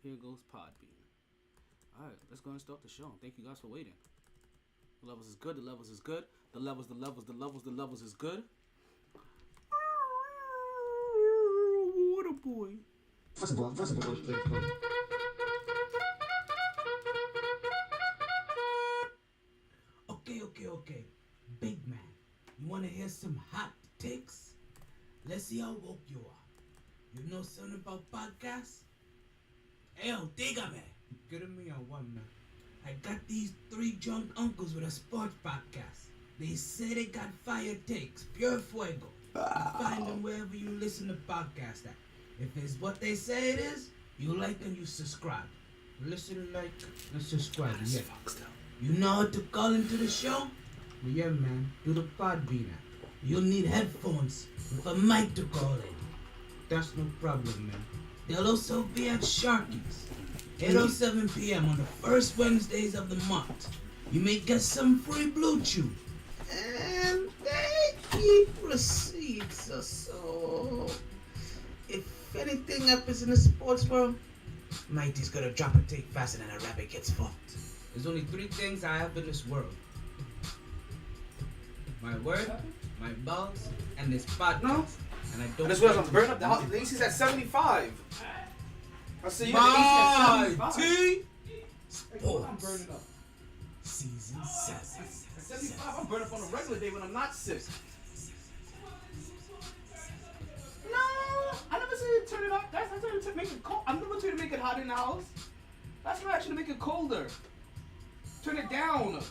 Here goes Podbean. Alright, let's go and start the show. Thank you guys for waiting. The levels is good, the levels is good. The levels is good. What a boy. First of all, let's play the phone. Okay. Big man, you want to hear some hot takes? Let's see how woke you are. You know something about podcasts? Hey, dígame. Get me on one, man. I got these three drunk uncles with a sports podcast. They say they got fire takes, pure fuego. You find them wherever you listen to podcasts at. If it's what they say it is, you like and you subscribe. Listen, like, and subscribe. Yeah. You know how to call into the show? Well, yeah, man. Do the Podbean app. You'll need headphones with a mic to call in. That's no problem, man. They'll also be at Sharky's, 8:07 p.m. on the first Wednesdays of the month. You may get some free Blue Chew. And they keep receipts or so. If anything happens in the sports world, MyT's gonna drop a take faster than a rabbit gets fucked. There's only three things I have in this world. My word, my balls, and this podcast. No. And I don't. This was I'm burning up the AC's at 75. I see you at the AC at 75. MyT Sports. I'm burning up. Season 7. At 75, I'm burning up on a regular day when I'm not sick. No, I never said you turn it up. That's not to make it cold. I'm never trying to make it hot in the house. That's not actually to make it colder. Turn it down.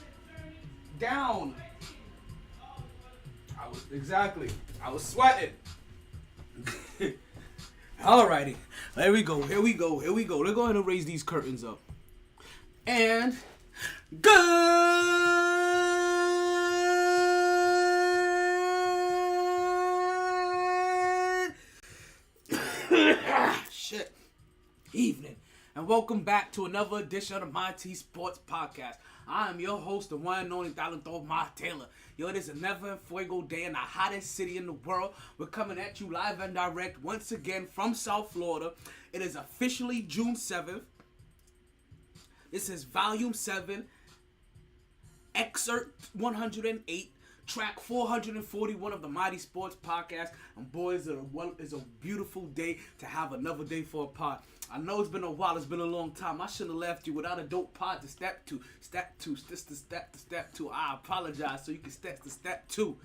Down. I was sweating. Alrighty. Here we go. Let's go ahead and raise these curtains up. And good shit evening. And welcome back to another edition of the MyT Sports Podcast. I am your host, the one and only Talento Mark Taylor. Yo, it is a never fuego day in the hottest city in the world. We're coming at you live and direct once again from South Florida. It is officially June 7th. This is Volume 7, Excerpt 108, Track 441 of the MyT Sports Podcast. And boys, it's a beautiful day to have another day for a pod. I know it's been a while, it's been a long time. I shouldn't have left you without a dope pod to step two. Step two. I apologize, so you can step to step two.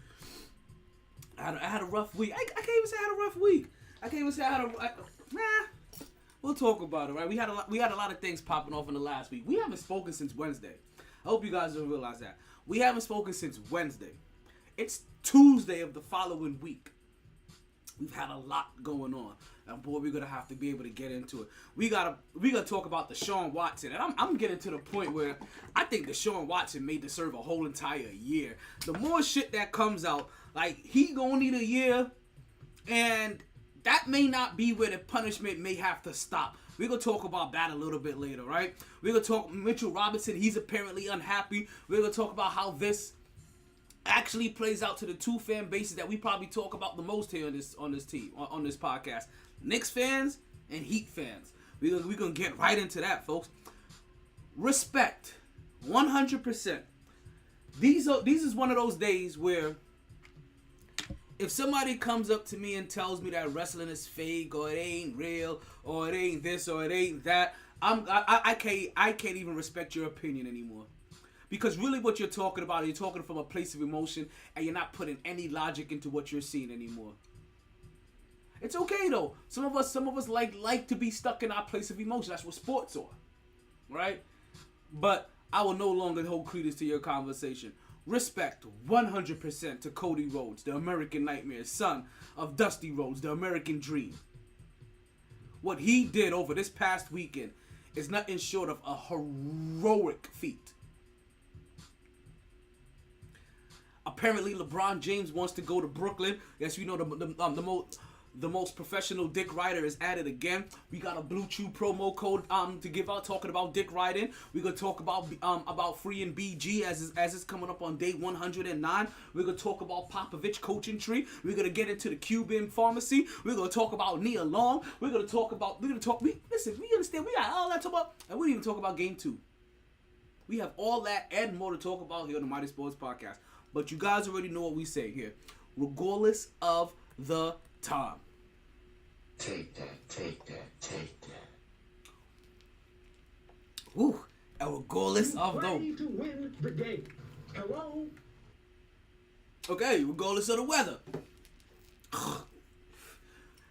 I had a rough week. I can't even say I had a rough week. I can't even say I had a... We'll talk about it, right? We had a lot of things popping off in the last week. We haven't spoken since Wednesday. I hope you guys don't realize that. We haven't spoken since Wednesday. It's Tuesday of the following week. We've had a lot going on. And boy, we're gonna have to be able to get into it. We gotta talk about Deshaun Watson. And I'm getting to the point where I think Deshaun Watson may deserve a whole entire year. The more shit that comes out, like he gonna need a year, and that may not be where the punishment may have to stop. We're going to talk about that a little bit later, right? We're going to talk Mitchell Robinson. He's apparently unhappy. We're going to talk about how this actually plays out to the two fan bases that we probably talk about the most here on this podcast. Knicks fans and Heat fans. We're going to get right into that, folks. Respect. 100%. These is one of those days where if somebody comes up to me and tells me that wrestling is fake, or it ain't real, or it ain't this, or it ain't that, I can't even respect your opinion anymore. Because really what you're talking about, you're talking from a place of emotion, and you're not putting any logic into what you're seeing anymore. It's okay though. Some of us like to be stuck in our place of emotion. That's what sports are, right? But I will no longer hold credence to your conversation. Respect 100% to Cody Rhodes, the American Nightmare, son of Dusty Rhodes, the American Dream. What he did over this past weekend is nothing short of a heroic feat. Apparently, LeBron James wants to go to Brooklyn. Yes, you know the the most professional dick rider is at it again. We got a Blue Chew promo code to give out, talking about dick riding. We're gonna talk about free and BG as it's coming up on day 109. We're gonna talk about Popovich coaching tree. We're gonna get into the Cuban pharmacy. We're gonna talk about Nia Long. We understand, we got all that to talk about, and we didn't even talk about game 2. We have all that and more to talk about here on the MyT Sports Podcast. But you guys already know what we say here. Regardless of the time. Take that, take that, take that. Ooh, and regardless of Ready the... to win the game. Hello? Okay, regardless of the weather.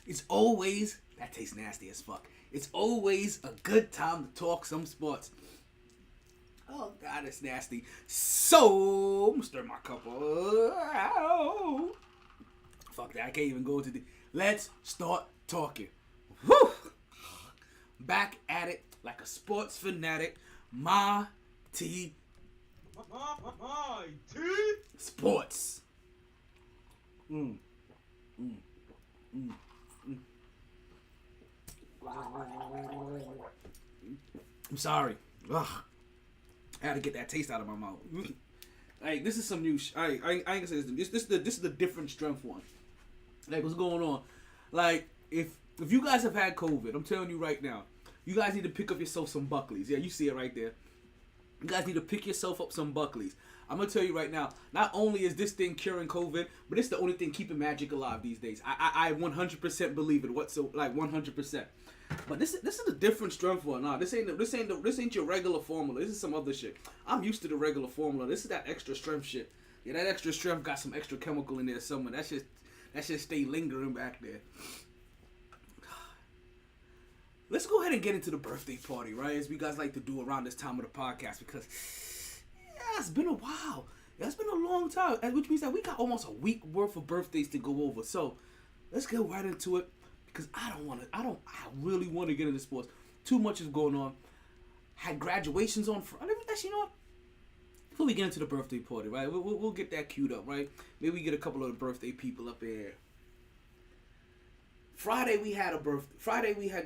It's always... That tastes nasty as fuck. It's always a good time to talk some sports. Oh, God, it's nasty. So, I'm gonna stir my cup. Fuck that, I can't even go into the... Let's start talking. Woo! Back at it like a sports fanatic. MyT Sports. I'm sorry. Ugh. I had to get that taste out of my mouth. Like, this is some new I ain't gonna say this. This is the different strength one. Like, what's going on? Like, if you guys have had COVID, I'm telling you right now, you guys need to pick up yourself some Buckleys. Yeah, you see it right there. You guys need to pick yourself up some Buckleys. I'm gonna tell you right now, not only is this thing curing COVID, but it's the only thing keeping magic alive these days. I 100% believe it. 100%. But this is a different strength one. Nah, this ain't your regular formula. This is some other shit. I'm used to the regular formula. This is that extra strength shit. Yeah, that extra strength got some extra chemical in there somewhere. That shit stay lingering back there. Let's go ahead and get into the birthday party, right? As we guys like to do around this time of the podcast, because it's been a while. It's been a long time, which means that we got almost a week worth of birthdays to go over. So let's get right into it, because I really want to get into sports. Too much is going on. Had graduations on Friday. Actually, you know what? Before we get into the birthday party, right? We'll get that queued up, right? Maybe we get a couple of the birthday people up here. Friday we had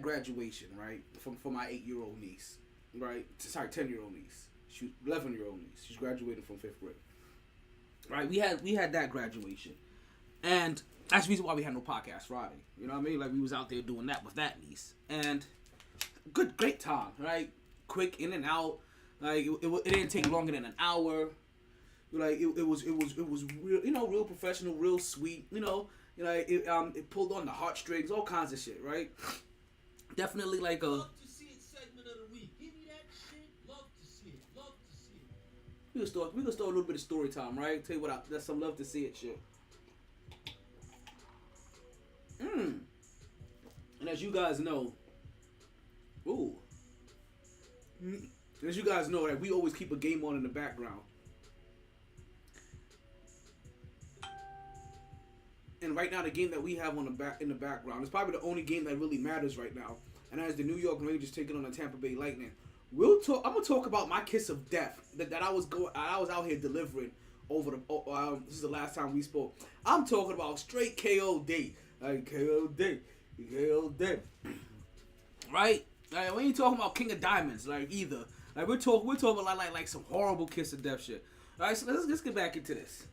graduation, right? For my 8-year-old niece, right? Sorry, 10-year-old niece. She 11-year-old niece. She's graduating from 5th grade. Right? We had that graduation, and that's the reason why we had no podcast Friday. You know what I mean? Like, we was out there doing that with that niece, and great time, right? Quick in and out. Like, it didn't take longer than an hour. Like, it was real, real professional, real sweet. It pulled on the heartstrings, all kinds of shit, right? Definitely like a... Love to see it segment of the week. Give me that shit. Love to see it. Love to see it. We gonna start a little bit of story time, right? Tell you what, that's some love to see it shit. And as you guys know, that we always keep a game on in the background. And right now, the game that we have in the background is probably the only game that really matters right now, and that is the New York Rangers taking on the Tampa Bay Lightning. I'm gonna talk about my kiss of death that I was out here delivering over the. This is the last time we spoke. I'm talking about straight KO day, like KO day, right? Like, we ain't talking about King of Diamonds, like, either. Like, we're talking about like some horrible kiss of death shit. All right, so let's get back into this.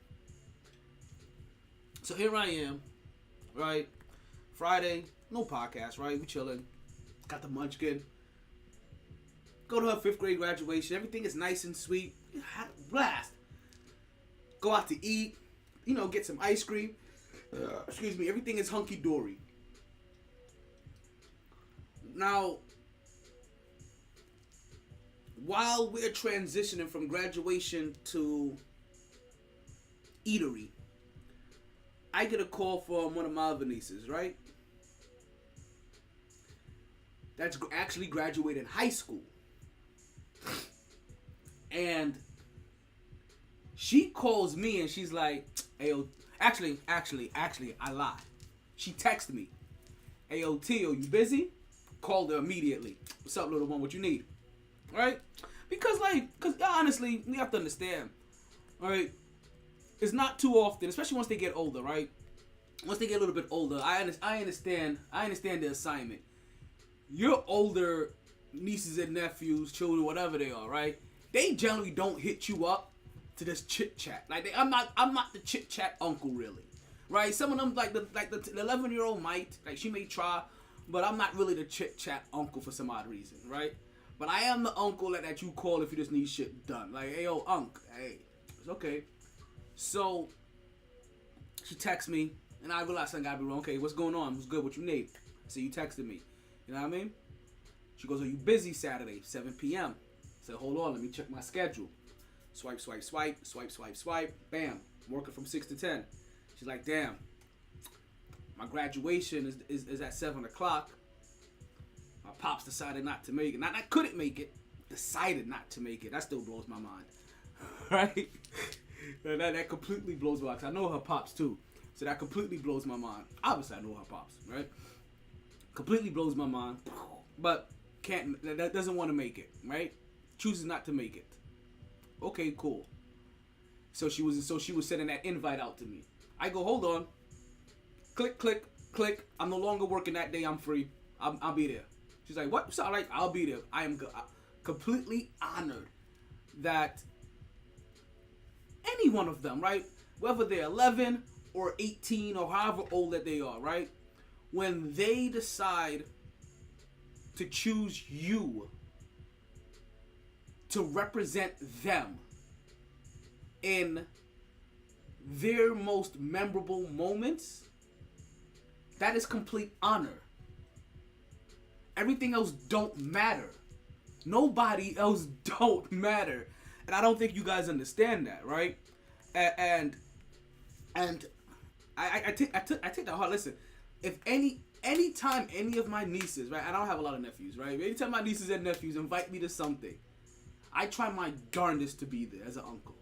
So here I am, right? Friday, no podcast, right? We chilling. Got the munchkin. Go to her 5th grade graduation. Everything is nice and sweet. Had a blast. Go out to eat. Get some ice cream. Excuse me. Everything is hunky dory. Now, while we're transitioning from graduation to eatery, I get a call from one of my other nieces, right? That's actually graduating high school. And she calls me and she's like, "Ayo, actually, I lied. She texted me, "Ayo, Tio, you busy?" Called her immediately. "What's up, little one? What you need?" Right? Because honestly, we have to understand, all right? It's not too often, especially once they get older, right? once they get a little bit older, I understand the assignment. Your older nieces and nephews, children, whatever they are, right? They generally don't hit you up to this chit chat. Like I'm not the chit chat uncle really, right? Some of them like the 11-year-old might, like she may try, but I'm not really the chit chat uncle for some odd reason, right? But I am the uncle that you call if you just need shit done. Like, hey yo, unc, hey, it's okay. So she texts me, and I realize something gotta be wrong. Okay, what's going on? What's good? What you need? I say you texted me. You know what I mean? She goes, are you busy Saturday, 7 p.m.? I said, hold on, let me check my schedule. Swipe, swipe, swipe, swipe, swipe, swipe. Bam, I'm working from 6 to 10. She's like, damn, my graduation is at 7 o'clock. My pops decided not to make it. Not couldn't make it, decided not to make it. That still blows my mind. Right? that completely blows my mind. I know her pops too. So that completely blows my mind. Obviously I know her pops, right? Completely blows my mind. But that doesn't want to make it, right? Chooses not to make it. Okay, cool. So she was sending that invite out to me. I go, hold on. Click, click, click. I'm no longer working that day. I'm free. I'll be there. She's like, what? So like, I'll be there. I am completely honored that any one of them, right? Whether they're 11 or 18 or however old that they are, right? When they decide to choose you to represent them in their most memorable moments, that is complete honor. Everything else don't matter. Nobody else don't matter. And I don't think you guys understand that, right? And I take that hard. Listen, if anytime any of my nieces, right? I don't have a lot of nephews, right? Anytime my nieces and nephews invite me to something, I try my darndest to be there as an uncle.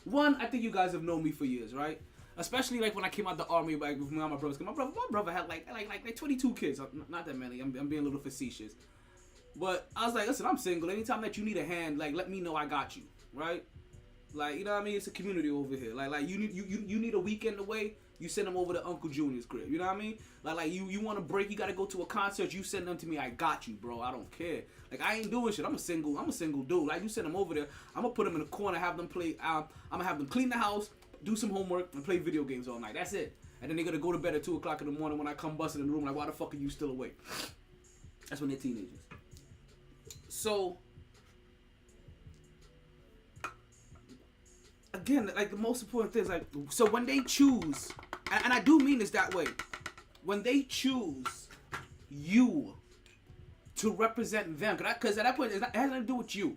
One, I think you guys have known me for years, right? Especially like when I came out the army, like with my brothers. My brother had like 22 kids. Not that many. I'm being a little facetious. But I was like, listen, I'm single. Anytime that you need a hand, like let me know I got you, right? Like, you know what I mean? It's a community over here. Like you need a weekend away, you send them over to Uncle Junior's crib. You know what I mean? Like you want a break, you gotta go to a concert, you send them to me, I got you, bro. I don't care. Like I ain't doing shit. I'm a single dude. Like you send them over there, I'm gonna put them in the corner, have them play. I'm gonna have them clean the house, do some homework, and play video games all night. That's it. And then they're gonna go to bed at 2 o'clock in the morning when I come busting in the room. Like, why the fuck are you still awake? That's when they're teenagers. So again, like the most important thing is like, so when they choose, and I do mean this that way, when they choose you to represent them, because at that point it has nothing to do with you.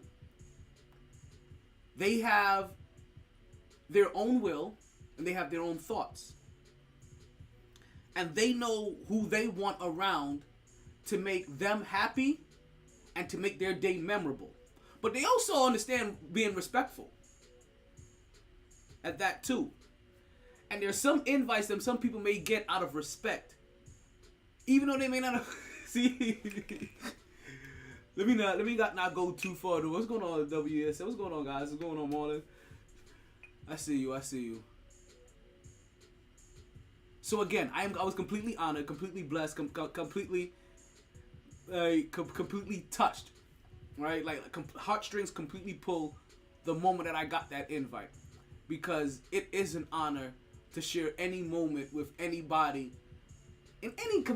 They have their own will and they have their own thoughts, and they know who they want around to make them happy and to make their day memorable. But they also understand being respectful at that too. And there's some invites that some people may get out of respect, even though they may not have, see. let me not go too far. What's going on, WS? What's going on, guys? What's going on, Marlon? I see you. So again, I was completely honored, completely blessed, completely touched, right? Like heartstrings completely pulled the moment that I got that invite, because it is an honor to share any moment with anybody in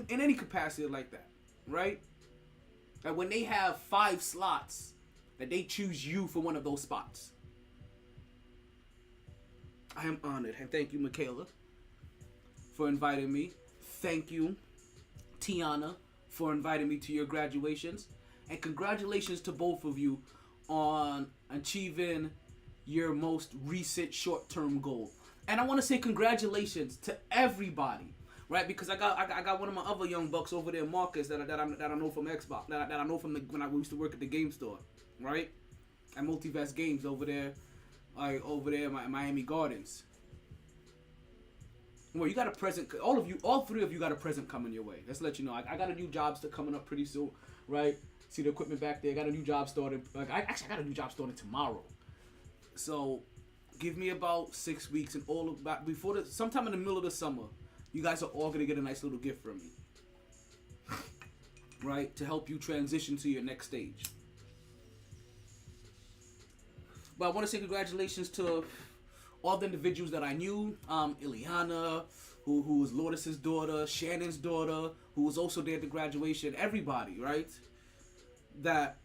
any capacity like that, right? Like when they have 5 slots, that they choose you for one of those spots. I am honored, and thank you, Michaela, for inviting me. Thank you, Tiana, for inviting me to your graduations, and congratulations to both of you on achieving your most recent short-term goal. And I want to say congratulations to everybody, right? Because I got one of my other young bucks over there, Marcus, that I know from Xbox, that I know from when I used to work at the game store, right? At Multiverse Games over there, in Miami Gardens. Well, you got a present. All 3 of you got a present coming your way. Let's let you know. I got a new job coming up pretty soon, right? See the equipment back there. I got a new job starting. I got a new job starting tomorrow. So, give me about 6 weeks and sometime in the middle of the summer, You guys are all going to get a nice little gift from me. Right? To help you transition to your next stage. But I want to say congratulations to all the individuals that I knew. Ileana, who was Lourdes' daughter, Shannon's daughter, who was also there at the graduation. Everybody, right? That,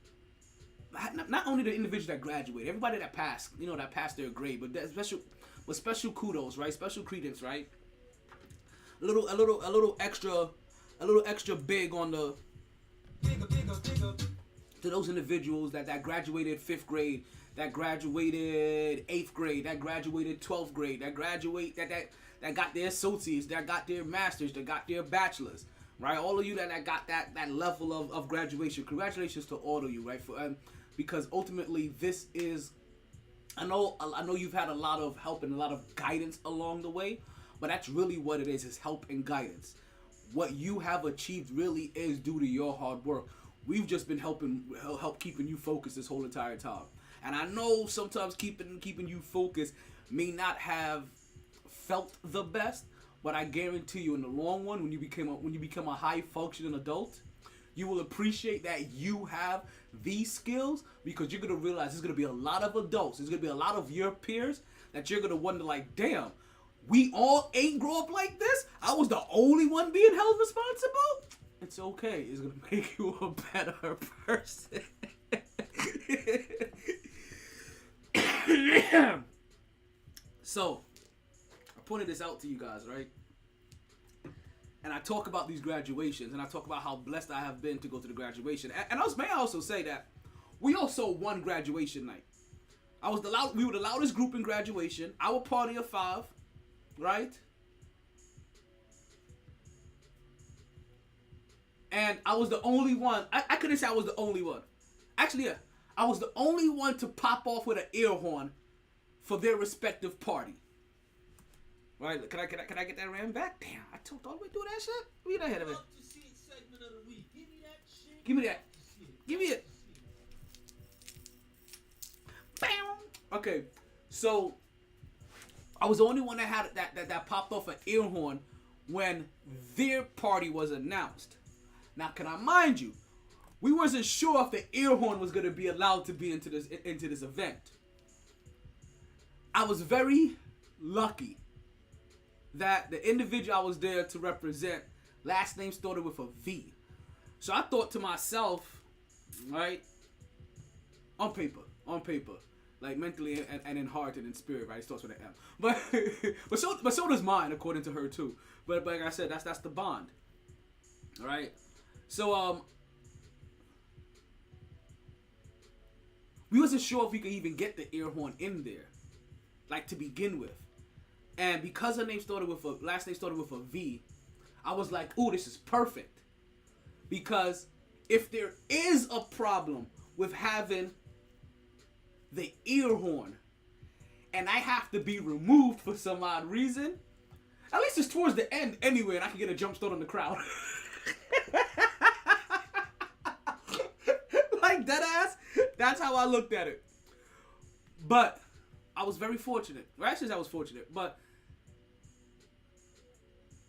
not only the individuals that graduated, everybody that passed, that passed their grade, but that special kudos, right? Special credence, right? A little extra big on the to those individuals that graduated 5th grade, that graduated 8th grade, that graduated 12th grade, that got their associates, that got their masters, that got their bachelors, right? All of you that got that level of graduation, congratulations to all of you, right? Because ultimately this is, I know you've had a lot of help and a lot of guidance along the way, but that's really what it is help and guidance. What you have achieved really is due to your hard work. We've just been help keeping you focused this whole entire time. And I know sometimes keeping you focused may not have felt the best, but I guarantee you in the long run, when you become a high functioning adult, you will appreciate that you have these skills, because you're gonna realize there's gonna be a lot of adults, there's gonna be a lot of your peers that you're gonna wonder like, damn, we all ain't grow up like this. I was the only one being held responsible. It's okay. It's gonna make you a better person. So, I pointed this out to you guys, right? And I talk about these graduations, and I talk about how blessed I have been to go to the graduation. And may I also say that we also won graduation night. We were the loudest group in graduation. Our party of 5, right? And I was the only one. I couldn't say I was the only one. Actually, yeah, I was the only one to pop off with an air horn for their respective party. Right? Can I get that ram back? Damn, I talked all the way through that shit. Read ahead of it. Give me that. Give me it. Bam. Okay, so I was the only one that had that popped off an air horn when their party was announced. Now, can I mind you, we wasn't sure if the air horn was gonna be allowed to be into this event. I was very lucky that the individual I was there to represent, last name started with a V. So I thought to myself, right, on paper, like mentally and in heart and in spirit, right, it starts with an M. But so does mine, according to her too. But like I said, that's the bond. All right. So we wasn't sure if we could even get the air horn in there, like to begin with. And because her name started with last name started with a V, I was like, "Ooh, this is perfect." Because if there is a problem with having the ear horn, and I have to be removed for some odd reason, at least it's towards the end anyway, and I can get a jump start on the crowd. Like dead ass. That's how I looked at it. But I was very fortunate. Well, actually, I was fortunate. But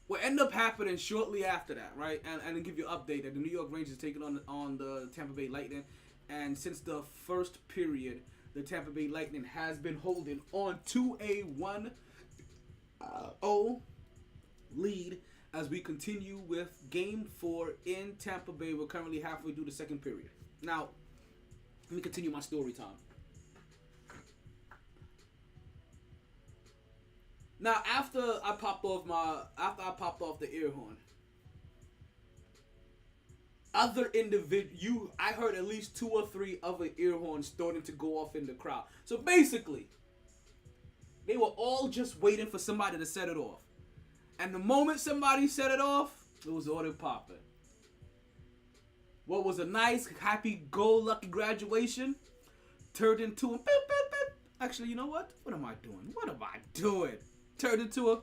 what ended up happening shortly after that, right? And to give you an update, that the New York Rangers taking on the Tampa Bay Lightning, and since the first period, the Tampa Bay Lightning has been holding on to a 1-0 lead as we continue with Game 4 in Tampa Bay. We're currently halfway through the second period. Now, let me continue my story time. Now, after I popped off the air horn, I heard at least 2 or 3 other air horns starting to go off in the crowd. So basically, they were all just waiting for somebody to set it off. And the moment somebody set it off, it was order popping. What was a nice, happy-go-lucky graduation turned into a beep, beep, beep. Actually, you know what? What am I doing? Turned into a...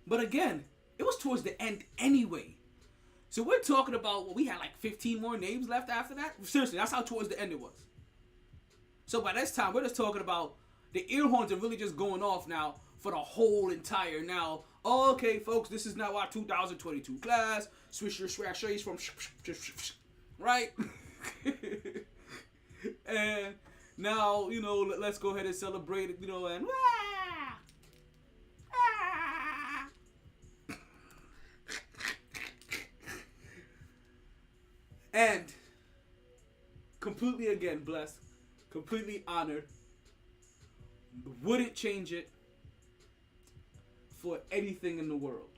But again, it was towards the end anyway. So we're talking about, we had like 15 more names left after that? Seriously, that's how towards the end it was. So by this time, we're just talking about, The ear horns are really just going off now for the whole entire now. Oh, okay, folks, this is now our 2022 class. Swish your swashes from right? And now, you know, let's go ahead and celebrate it, you know, and and completely again blessed, completely honored. Wouldn't change it for anything in the world.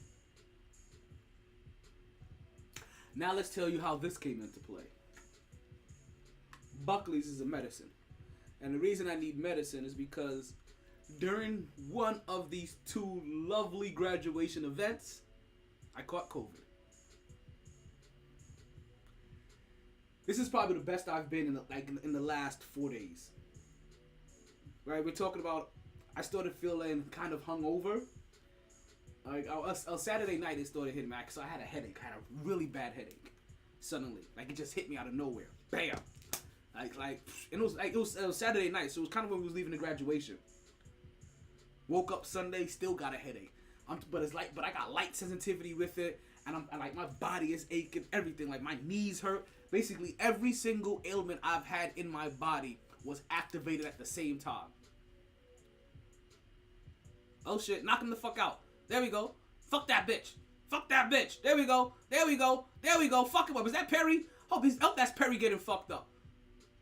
Now let's tell you how this came into play. Buckley's is a medicine. And the reason I need medicine is because during one of these two lovely graduation events, I caught COVID. This is probably the best I've been in the last 4 days. Right, we're talking about, I started feeling kind of hungover. Like, Saturday night it started hitting me, so I had a headache, had a really bad headache, suddenly. Like, it just hit me out of nowhere. Bam! And it was Saturday night, so it was kind of when we was leaving the graduation. Woke up Sunday, still got a headache. But I got light sensitivity with it, and I'm like, my body is aching, everything. Like, my knees hurt. Basically, every single ailment I've had in my body was activated at the same time. Oh shit, knock him the fuck out. There we go. Fuck that bitch. Fuck that bitch. There we go. There we go. There we go. Fuck him up. Is that Perry? Hope that's Perry getting fucked up.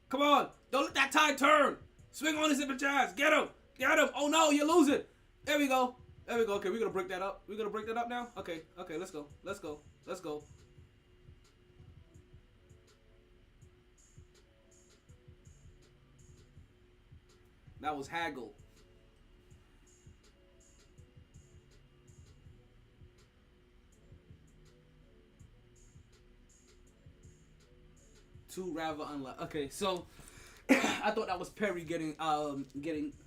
Come on. Don't let that tide turn. Swing on his zipper chance. Get him. Get him. Oh no, you're losing. There we go. There we go. Okay, we're gonna break that up. We're gonna break that up now? Okay, let's go. Let's go. Let's go. That was Haggle. Two rather unlike. Okay, so I thought that was Perry getting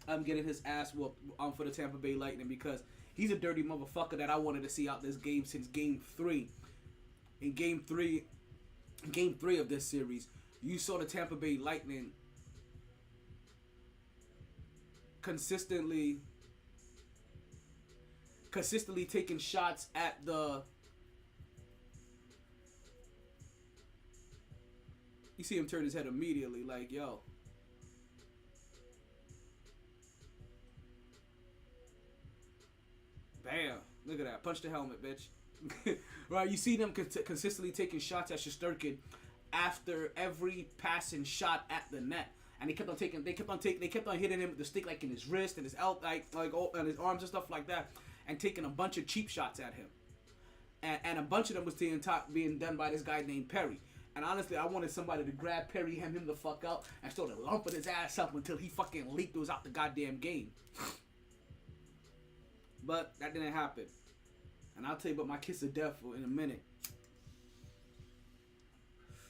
his ass whooped for the Tampa Bay Lightning because he's a dirty motherfucker that I wanted to see out this game since Game 3. In Game 3 of this series, you saw the Tampa Bay Lightning consistently taking shots at the. You see him turn his head immediately, like, yo. Bam. Look at that. Punch the helmet, bitch. Right, you see them consistently taking shots at Shesterkin after every passing shot at the net. And they kept on hitting him with the stick, like in his wrist and his elbow, and his arms and stuff like that, and taking a bunch of cheap shots at him. And a bunch of them was being done by this guy named Perry. And honestly, I wanted somebody to grab Perry, hem him the fuck out, and start lumping his ass up until he fucking leaked was out the goddamn game. But that didn't happen. And I'll tell you about my kiss of death in a minute.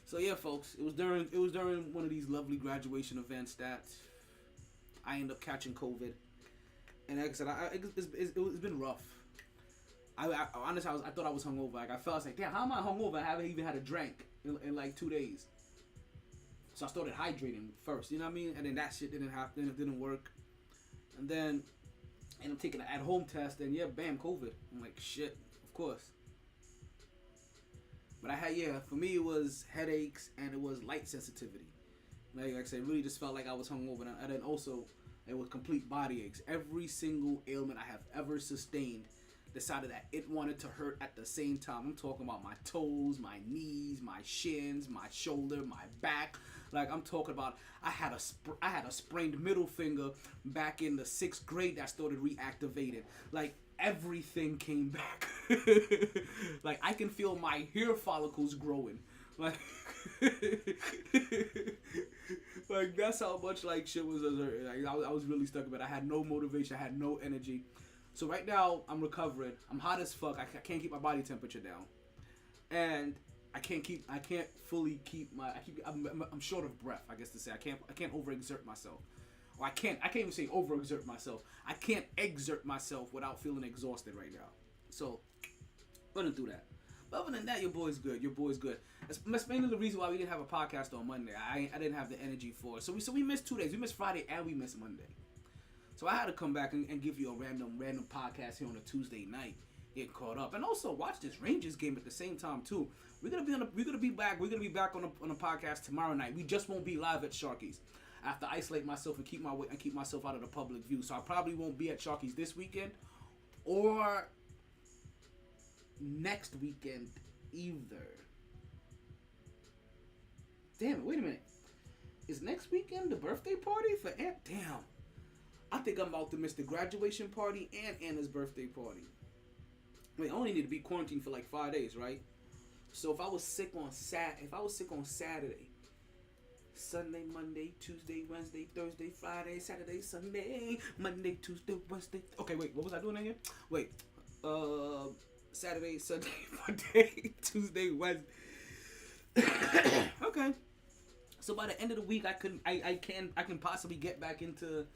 So yeah, folks, it was during one of these lovely graduation events that I ended up catching COVID. And like I said, it's been rough. Honestly, I thought I was hungover. Like, I felt like, damn, how am I hungover? I haven't even had a drink in like 2 days. So I started hydrating first, you know what I mean? And then that shit didn't happen, it didn't work. And then and I'm taking an at-home test, and yeah, bam, COVID. I'm like, shit, of course. But for me it was headaches and it was light sensitivity. Like I said, it really just felt like I was hungover, and then also it was complete body aches. Every single ailment I have ever sustained decided that it wanted to hurt at the same time. I'm talking about my toes, my knees, my shins, my shoulder, my back. Like, I'm talking about, I had a sprained middle finger back in the 6th grade that started reactivating. Like, everything came back. Like, I can feel my hair follicles growing. Like, like that's how much like shit was. Like, I was really stuck about it. I had no motivation. I had no energy. So right now I'm recovering. I'm hot as fuck. I can't keep my body temperature down, and I can't fully keep I'm short of breath. I guess to say I can't overexert myself. Or I can't even say overexert myself. I can't exert myself without feeling exhausted right now. So running through that. But other than that, your boy's good. That's mainly the reason why we didn't have a podcast on Monday. I didn't have the energy for it. So we missed 2 days. We missed Friday and we missed Monday. So I had to come back and give you a random podcast here on a Tuesday night, get caught up, and also watch this Rangers game at the same time too. We're gonna be back on a podcast tomorrow night. We just won't be live at Sharky's. I have to isolate myself and keep myself out of the public view. So I probably won't be at Sharky's this weekend or next weekend either. Damn it! Wait a minute. Is next weekend the birthday party for Aunt? Damn. I think I'm about to miss the graduation party and Anna's birthday party. Wait, I only need to be quarantined for like 5 days, right? So if I was sick on Saturday, Sunday, Monday, Tuesday, Wednesday, Thursday, Friday, Saturday, Sunday, Monday, Tuesday, Wednesday. Okay, wait, what was I doing again? Wait, Saturday, Sunday, Monday, Tuesday, Wednesday. Okay. So by the end of the week, I can possibly get back into.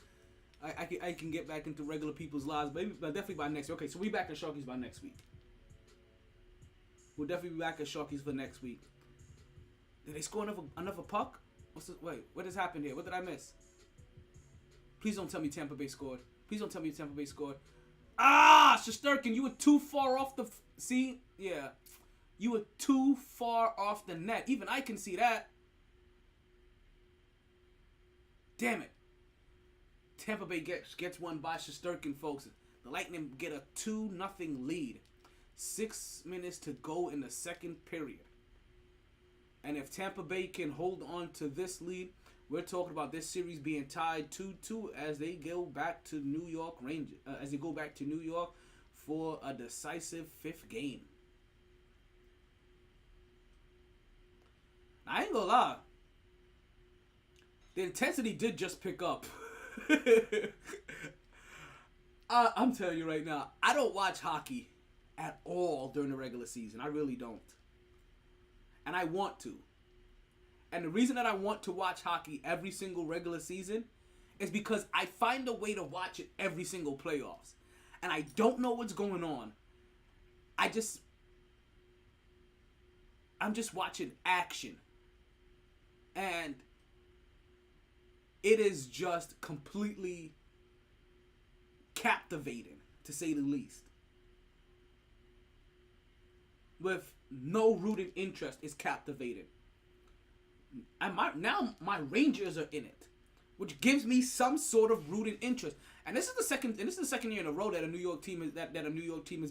I can get back into regular people's lives, but definitely by next week. Okay, so we back at Sharky's by next week. We'll definitely be back at Sharky's for next week. Did they score another puck? Wait, what has happened here? What did I miss? Please don't tell me Tampa Bay scored. Please don't tell me Tampa Bay scored. Ah, Shesterkin, you were too far off the... See? Yeah. You were too far off the net. Even I can see that. Damn it. Tampa Bay gets one by Shesterkin, folks. The Lightning get a 2-0 lead. 6 minutes to go in the second period. And if Tampa Bay can hold on to this lead, we're talking about this series being tied 2-2 as they go back to New York Rangers. As they go back to New York for a decisive 5th game. I ain't gonna lie. The intensity did just pick up. I'm telling you right now, I don't watch hockey at all during the regular season. I really don't. And I want to. And the reason that I want to watch hockey every single regular season is because I find a way to watch it every single playoffs. And I don't know what's going on. I'm just watching action. And it is just completely captivating, to say the least. With no rooted interest, is captivating. And my Rangers are in it, which gives me some sort of rooted interest. And this is the second year in a row that a New York team has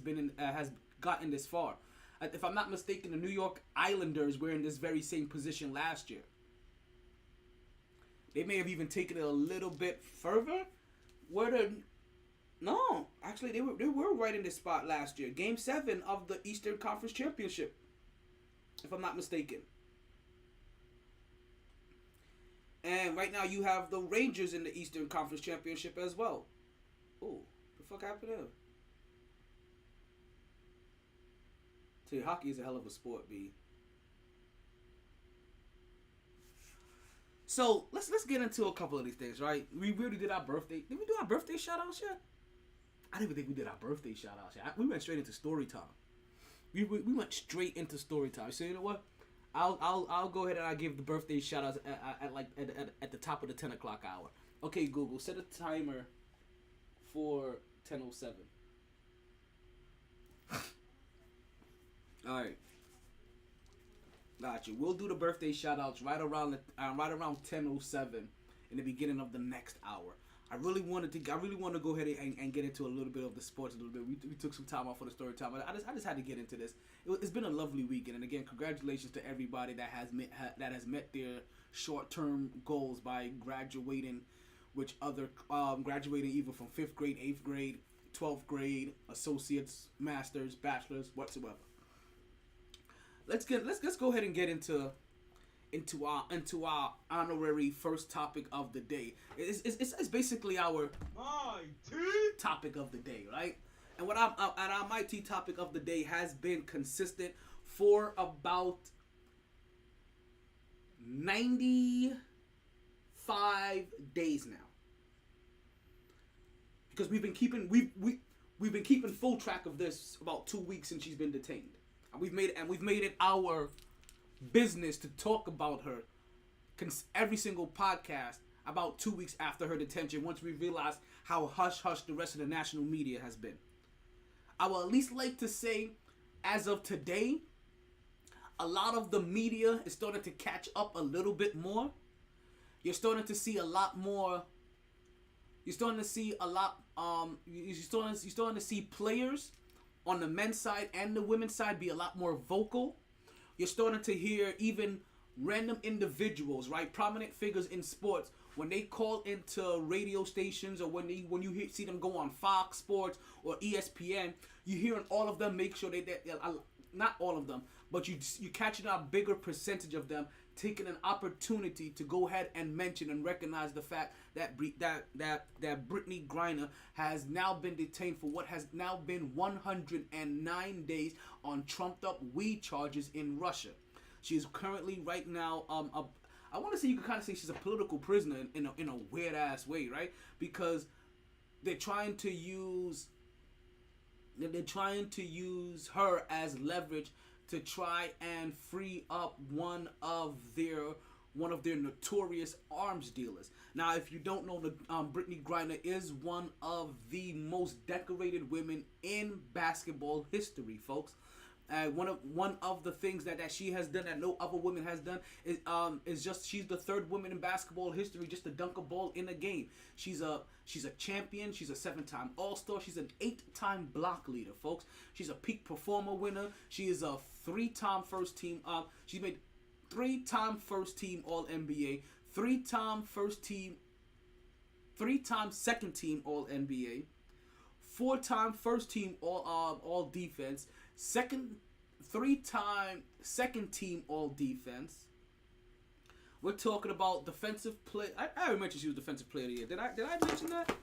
been in, has gotten this far. If I'm not mistaken, the New York Islanders were in this very same position last year. They may have even taken it a little bit further. No, actually they were right in this spot last year. Game 7 of the Eastern Conference Championship, if I'm not mistaken. And right now you have the Rangers in the Eastern Conference Championship as well. Ooh, the fuck happened there? Tell you, hockey is a hell of a sport, B. So let's get into a couple of these things, right? We really did our birthday. Did we do our birthday shout outs yet? I didn't even think we did our birthday shout outs yet. We went straight into story time. We went straight into story time. So you know what? I'll go ahead and I'll give the birthday shout outs at the top of the 10 o'clock hour. Okay, Google, set a timer for 10:07. All right. Gotcha. We'll do the birthday shout outs right around 10:07 in the beginning of the next hour. I really want to go ahead and get into a little bit of the sports a little bit. We took some time off for the story time, but I just had to get into this. It's been a lovely weekend, and again, congratulations to everybody that has met their short-term goals by graduating, graduating either from 5th grade, 8th grade, 12th grade, associates, masters, bachelors, whatsoever. Let's go ahead and get into our honorary first topic of the day. It's basically our MyT topic of the day, right? And what our MyT topic of the day has been consistent for about 95 days now, because we've been keeping full track of this about 2 weeks since she's been detained. And we've made it our business to talk about her every single podcast. about 2 weeks after her detention, once we realized how hush-hush the rest of the national media has been. I would at least like to say, as of today, a lot of the media is starting to catch up a little bit more. You're starting to see a lot more. You're starting to see a lot. You're starting to see players on the men's side and the women's side be a lot more vocal. You're starting to hear even random individuals, right, prominent figures in sports, when they call into radio stations or when you see them go on Fox Sports or ESPN, you hearing all of them make sure that not all of them, but you catching a bigger percentage of them taking an opportunity to go ahead and mention and recognize the fact that Brittany Griner has now been detained for what has now been 109 days on trumped up weed charges in Russia. She is currently right now I want to say you can kind of say she's a political prisoner in a weird ass way, right? Because they're trying to use her as leverage to try and free up one of their notorious arms dealers. Now, if you don't know, Brittany Griner is one of the most decorated women in basketball history, folks. One of the things that she has done that no other woman has done is just she's the third woman in basketball history just to dunk a ball in a game. She's a champion. She's a 7-time All-Star. She's an 8-time block leader, folks. She's a peak performer winner. She is a 3-time first team. She made 3-time first team All NBA, 3-time second team All NBA, 4-time first team All Defense. 3-time second team All Defense. We're talking about defensive play. I already mentioned she was defensive player of the year. Did I mention that?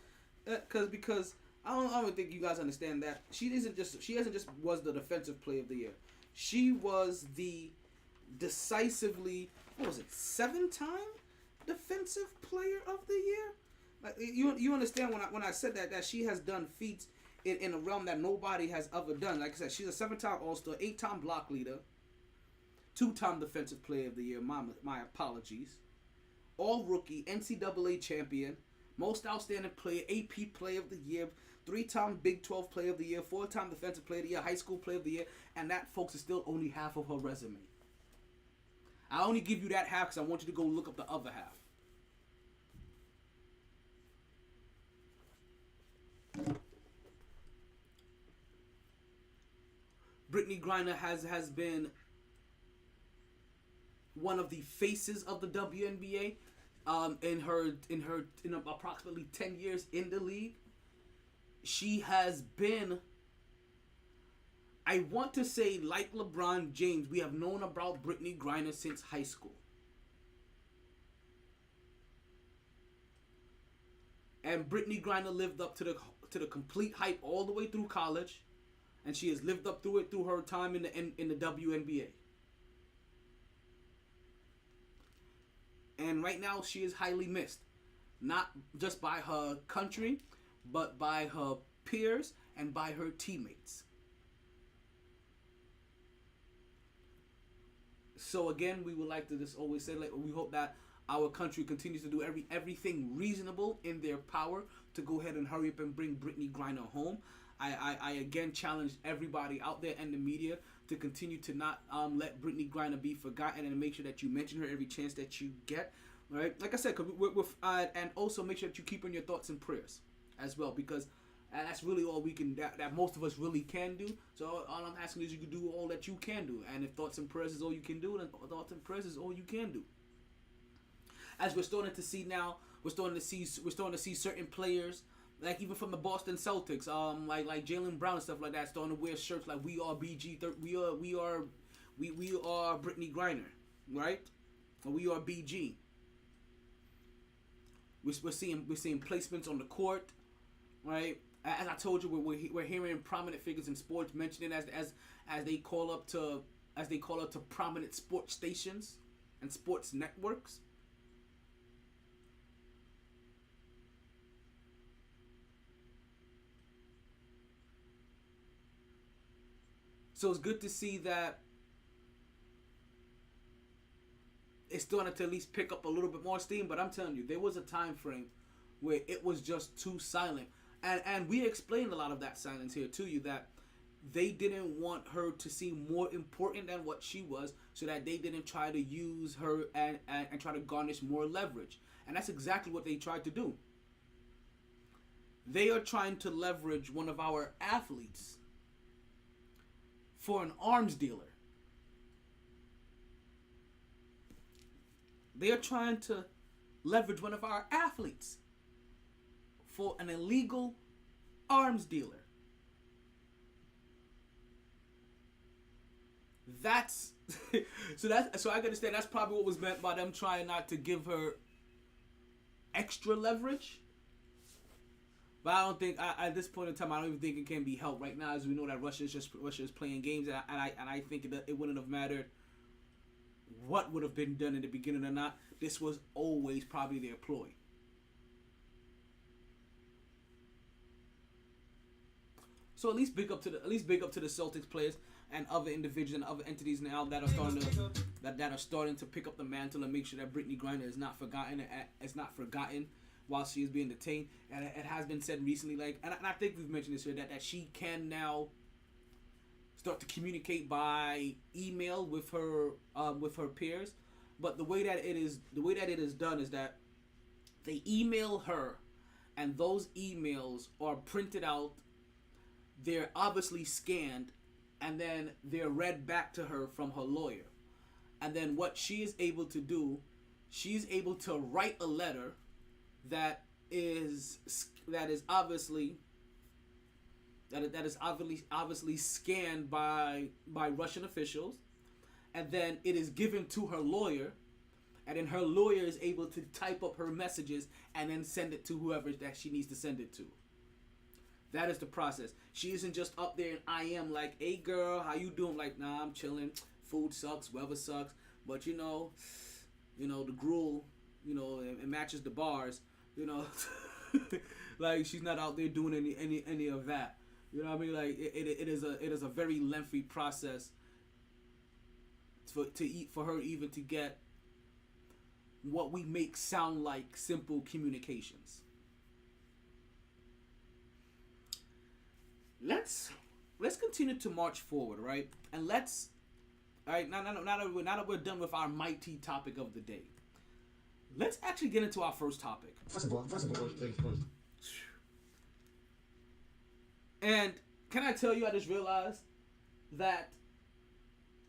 Because I don't think you guys understand that she hasn't just was the defensive player of the year. She was the decisively 7-time defensive player of the year. Like, you understand when I said that she has done feats in a realm that nobody has ever done. Like I said, she's a 7-time All-Star, 8-time block leader, 2-time defensive player of the year. My apologies. All rookie, NCAA champion, most outstanding player, AP player of the year, 3-time Big 12 player of the year, 4-time defensive player of the year, high school player of the year, and that, folks, is still only half of her resume. I only give you that half because I want you to go look up the other half. Brittany Griner has been one of the faces of the WNBA in approximately 10 years in the league. She has been, I want to say, like LeBron James, we have known about Brittany Griner since high school. And Brittany Griner lived up to the complete hype all the way through college. And she has lived up through it through her time in the WNBA. And right now she is highly missed. Not just by her country, but by her peers and by her teammates. So again, we would like to just always say, like, we hope that our country continues to do everything reasonable in their power to go ahead and hurry up and bring Brittany Griner home. I again challenge everybody out there and the media to continue to not let Brittany Griner be forgotten and make sure that you mention her every chance that you get. Right? Like I said, and also make sure that you keep in your thoughts and prayers as well, because that's really all we can, that most of us really can do. So all I'm asking is you can do all that you can do. And if thoughts and prayers is all you can do, then thoughts and prayers is all you can do. As we're starting to see now, we're starting to see certain players, like even from the Boston Celtics, like Jaylen Brown and stuff like that, starting to wear shirts like "We are BG, we are Brittany Griner," right? Or "We are BG." We're seeing placements on the court, right? As I told you, we're hearing prominent figures in sports mentioning as they call up to prominent sports stations and sports networks. So it's good to see that it's starting to at least pick up a little bit more steam. But I'm telling you, there was a time frame where it was just too silent. And we explained a lot of that silence here to you, that they didn't want her to seem more important than what she was, so that they didn't try to use her and try to garnish more leverage. And that's exactly what they tried to do. They are trying to leverage one of our athletes for an arms dealer. They are trying to leverage one of our athletes for an illegal arms dealer. That's so I can understand that's probably what was meant by them trying not to give her extra leverage. But I don't think at this point in time, I don't even think it can be helped right now, as we know that Russia is playing games, and I think it wouldn't have mattered what would have been done in the beginning or not. This was always probably their ploy. So at least big up to the Celtics players and other individuals and other entities now that are starting to pick up the mantle and make sure that Brittany Griner is not forgotten while she is being detained. And it has been said recently, like, and I think we've mentioned this here, that she can now start to communicate by email with her peers. But the way that it is done is that they email her, and those emails are printed out. They're obviously scanned, and then they're read back to her from her lawyer. And then what she is able to do, she's able to write a letter that is obviously scanned by Russian officials, and then it is given to her lawyer, and then her lawyer is able to type up her messages and then send it to whoever that she needs to send it to. That is the process. She isn't just up there and I am like, hey girl, how you doing? Like, nah, I'm chilling. Food sucks, weather sucks, but you know, the gruel, it matches the bars, like she's not out there doing any of that. You know what I mean? Like it is a very lengthy process for her even to get what we make sound like simple communications. Let's continue to march forward, right? And now that we're done with our MyT topic of the day, let's actually get into our first topic. First of all, things first. And can I tell you, I just realized that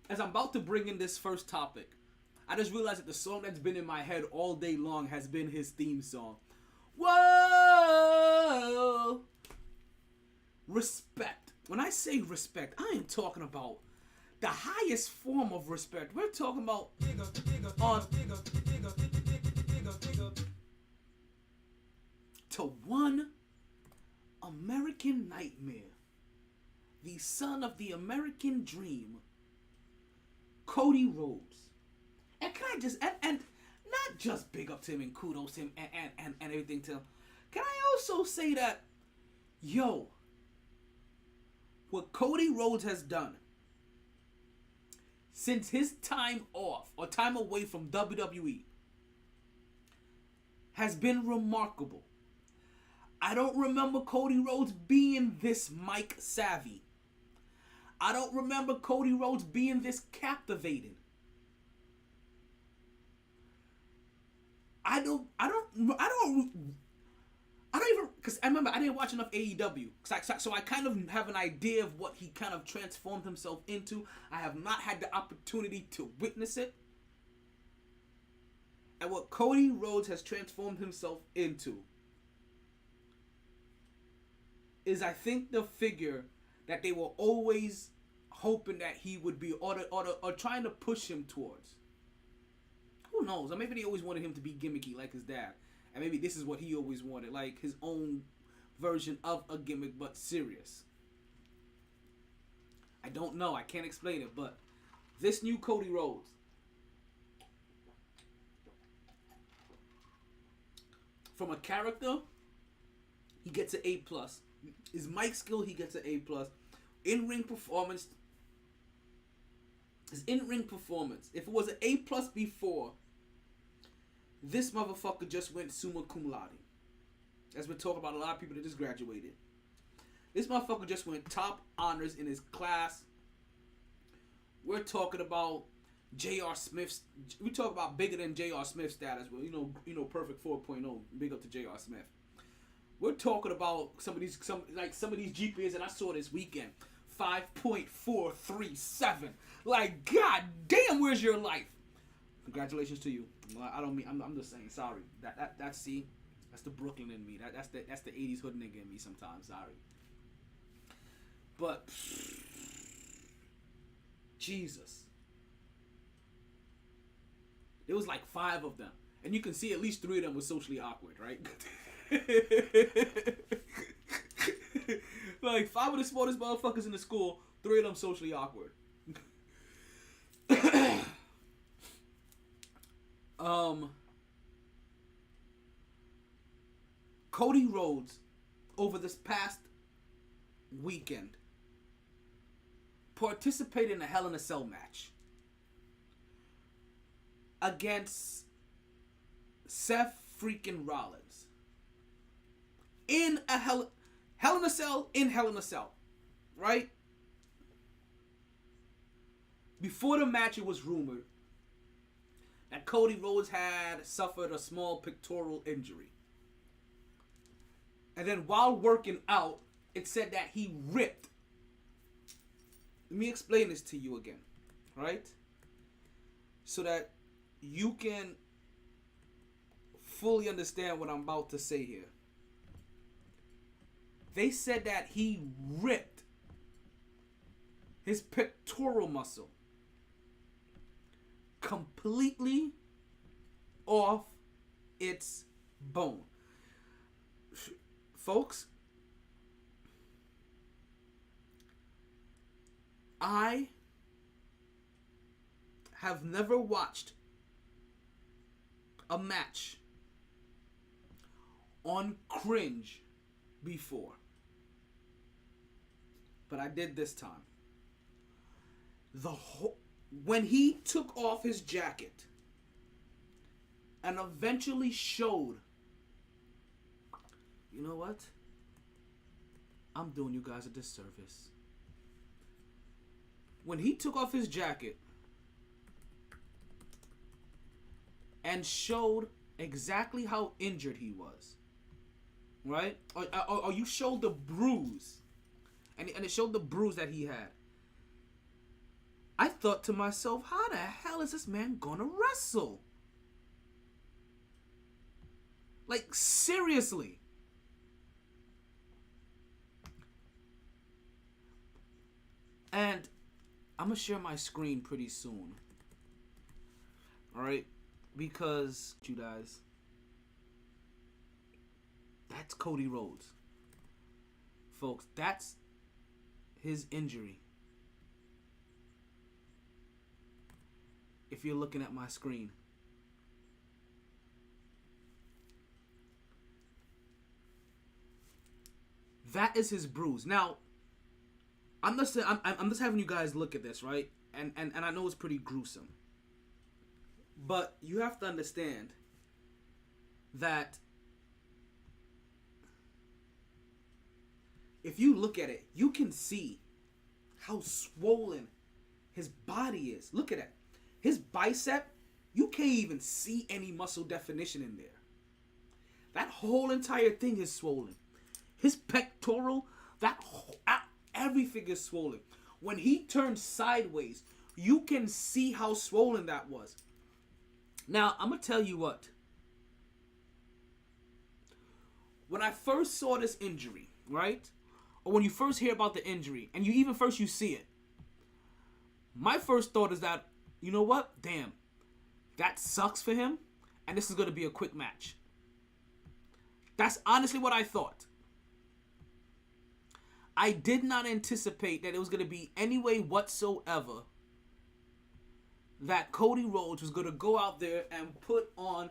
as I'm about to bring in this first topic, I just realized that the song that's been in my head all day long has been his theme song. Whoa! Respect. When I say respect, I ain't talking about the highest form of respect. We're talking about to one American nightmare, the son of the American dream, Cody Rhodes. And can I just and not just big up to him and kudos to him and everything to him. Can I also say that, yo, what Cody Rhodes has done since his time off or time away from WWE has been remarkable. I don't remember Cody Rhodes being this mic savvy. I don't remember Cody Rhodes being this captivating. I don't even, because I remember I didn't watch enough AEW, so I kind of have an idea of what he kind of transformed himself into. I have not had the opportunity to witness it. And what Cody Rhodes has transformed himself into is, I think, the figure that they were always hoping that he would be, or trying to push him towards. Who knows? Or maybe they always wanted him to be gimmicky like his dad. And maybe this is what he always wanted, like his own version of a gimmick, but serious. I don't know. I can't explain it, but this new Cody Rhodes, from a character, he gets an A+. His mic skill, he gets an A+. In-ring performance, his in-ring performance. If it was an A+ before, This motherfucker just went summa cum laude. As we're talking about a lot of people that just graduated. This motherfucker just went top honors in his class. We're talking about J.R. Smith's. We talk about bigger than J.R. Smith status. Well, you know, perfect 4.0. Big up to J.R. Smith. We're talking about some of these GPAs that I saw this weekend. 5.437. Like, god damn, where's your life? Congratulations to you. I don't mean. I'm just saying. Sorry. That's the Brooklyn in me. That's the 80s hood nigga in me. Sometimes. Sorry. But Jesus. There was like 5 of them. And you can see at least 3 of them were socially awkward, right? Like 5 of the smartest motherfuckers in the school, 3 of them socially awkward. Cody Rhodes over this past weekend participated in a Hell in a Cell match against Seth freaking Rollins in a Hell in a Cell, right? Before the match, it was rumored that Cody Rhodes had suffered a small pectoral injury. And then while working out, it said that he ripped. Let me explain this to you again, right? So that you can fully understand what I'm about to say here. They said that he ripped his pectoral muscle completely off its bone. Folks, I have never watched a match on cringe before, but I did this time. When he took off his jacket and eventually showed, you know what? I'm doing you guys a disservice. When he took off his jacket and showed exactly how injured he was, right? Or you showed the bruise, and it showed the bruise that he had. I thought to myself, how the hell is this man gonna wrestle? Like, seriously. And I'm gonna share my screen pretty soon. Alright? Because, you guys, that's Cody Rhodes. Folks, that's his injury. If you're looking at my screen. That is his bruise. Now, I'm just having you guys look at this, right? And I know it's pretty gruesome. But you have to understand that if you look at it, you can see how swollen his body is. Look at it. His bicep, you can't even see any muscle definition in there. That whole entire thing is swollen. His pectoral, everything is swollen. When he turned sideways, you can see how swollen that was. Now, I'm going to tell you what. When I first saw this injury, right? Or when you first hear about the injury, and you see it, my first thought is that, you know what? Damn. That sucks for him, and this is going to be a quick match. That's honestly what I thought. I did not anticipate that it was going to be any way whatsoever that Cody Rhodes was going to go out there and put on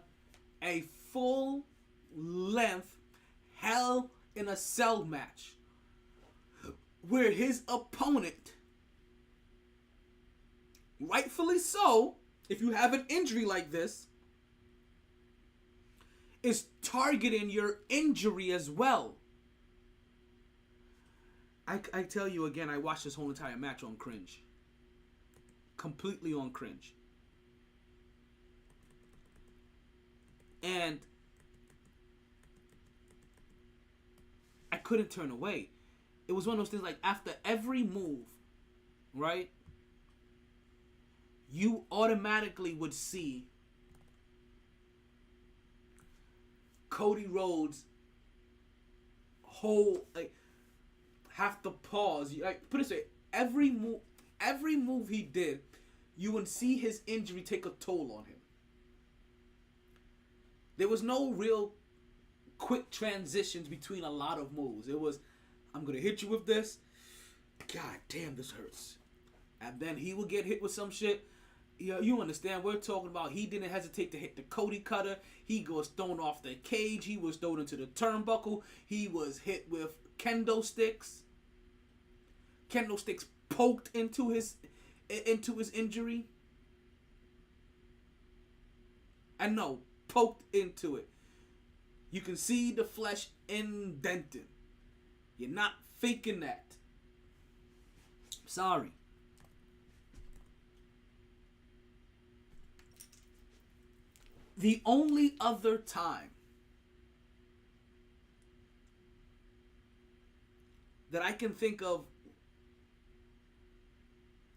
a full-length Hell in a Cell match where his opponent, rightfully so, if you have an injury like this, is targeting your injury as well. I tell you again, I watched this whole entire match on cringe. Completely on cringe. And I couldn't turn away. It was one of those things like after every move, right? You automatically would see Cody Rhodes have to pause. Like, put it this way, every move he did, you would see his injury take a toll on him. There was no real quick transitions between a lot of moves. It was, I'm gonna hit you with this. God damn, this hurts. And then he would get hit with some shit. You understand? We're talking about he didn't hesitate to hit the Cody cutter. He was thrown off the cage. He was thrown into the turnbuckle. He was hit with kendo sticks. Kendo sticks poked into his injury. And no, poked into it. You can see the flesh indented. You're not faking that. Sorry. The only other time that I can think of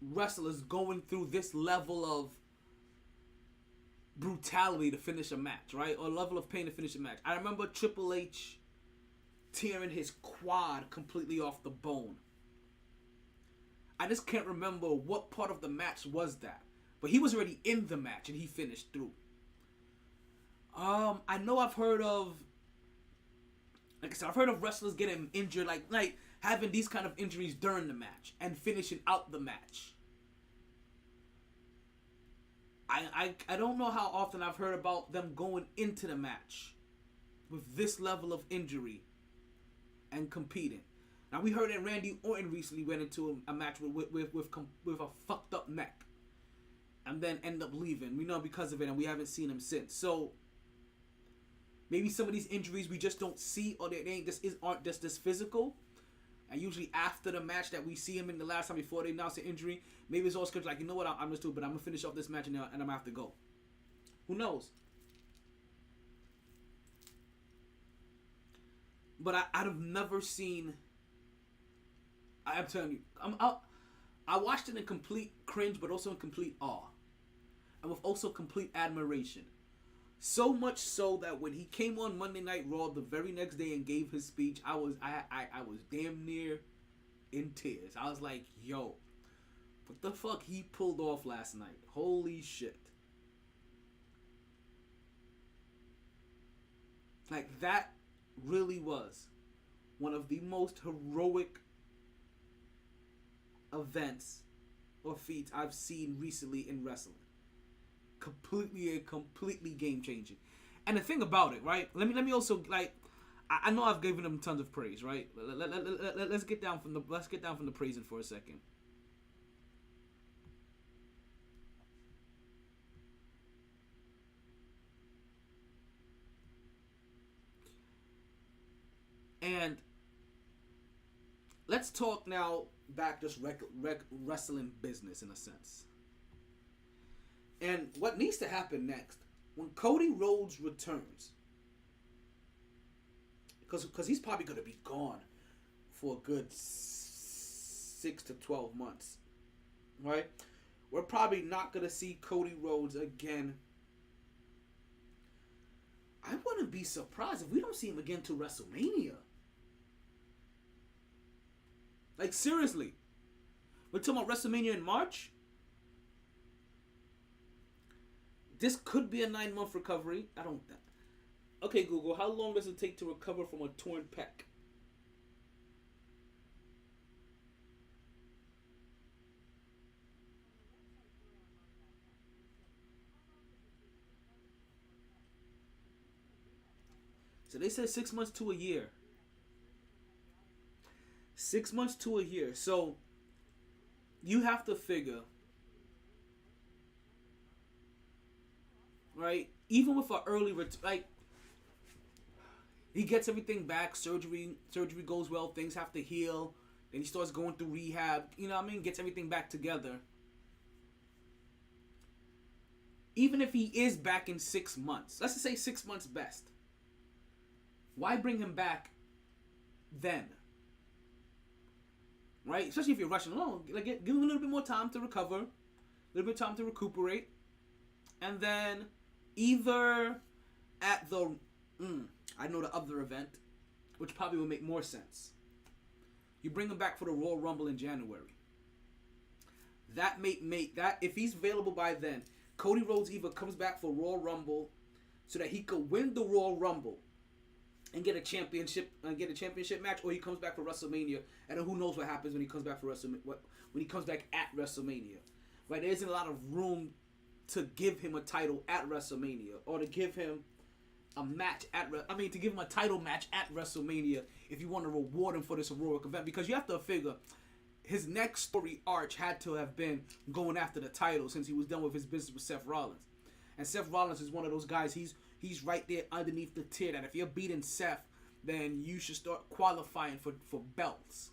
wrestlers going through this level of brutality to finish a match, right? Or level of pain to finish a match. I remember Triple H tearing his quad completely off the bone. I just can't remember what part of the match was that. But he was already in the match and he finished through. I know I've heard of, like I said, I've heard of wrestlers getting injured, like having these kind of injuries during the match and finishing out the match. I don't know how often I've heard about them going into the match with this level of injury and competing. Now we heard that Randy Orton recently went into a match with a fucked up neck, and then ended up leaving. We know because of it, and we haven't seen him since. So maybe some of these injuries we just don't see, or they aren't just this physical. And usually after the match that we see him in the last time before they announce the injury, maybe it's all scripted like, you know what, I'm just doing, but I'm gonna finish off this match and I'm gonna have to go. Who knows? But I've never seen. I'm telling you, I watched it in complete cringe, but also in complete awe, and with also complete admiration. So much so that when he came on Monday Night Raw the very next day and gave his speech, I was damn near in tears. I was like, yo, what the fuck he pulled off last night? Holy shit. Like, that really was one of the most heroic events or feats I've seen recently in wrestling. Completely game changing. And the thing about it, right? Let me also, like, I know I've given him tons of praise, right? Let's get down from the praising for a second. And let's talk now back just wrestling business in a sense. And what needs to happen next, when Cody Rhodes returns, because he's probably going to be gone for a good 6 to 12 months, right? We're probably not going to see Cody Rhodes again. I wouldn't be surprised if we don't see him again till WrestleMania. Like, seriously. We're talking about WrestleMania in March. This could be a 9-month recovery. Okay, Google, how long does it take to recover from a torn pec? So they said 6 months to a year. 6 months to a year. So you have to figure, right? Even with an early like, He gets everything back. Surgery goes well. Things have to heal. Then he starts going through rehab. You know what I mean? Gets everything back together. Even if he is back in 6 months, let's just say 6 months best. Why bring him back then? Right? Especially if you're rushing along. Like, give him a little bit more time to recover. A little bit of time to recuperate. And then either at the... I know the other event, which probably will make more sense. You bring him back for the Royal Rumble in January. That make that, if he's available by then, Cody Rhodes either comes back for Royal Rumble so that he could win the Royal Rumble and get a championship match, or he comes back for WrestleMania, and then who knows what happens when he comes back for when he comes back at WrestleMania. Right? There isn't a lot of room to give him a title at WrestleMania, or to give him a match to give him a title match at WrestleMania if you want to reward him for this heroic event, because you have to figure his next story arch had to have been going after the title since he was done with his business with Seth Rollins. And Seth Rollins is one of those guys, he's right there underneath the tier that if you're beating Seth, then you should start qualifying for belts.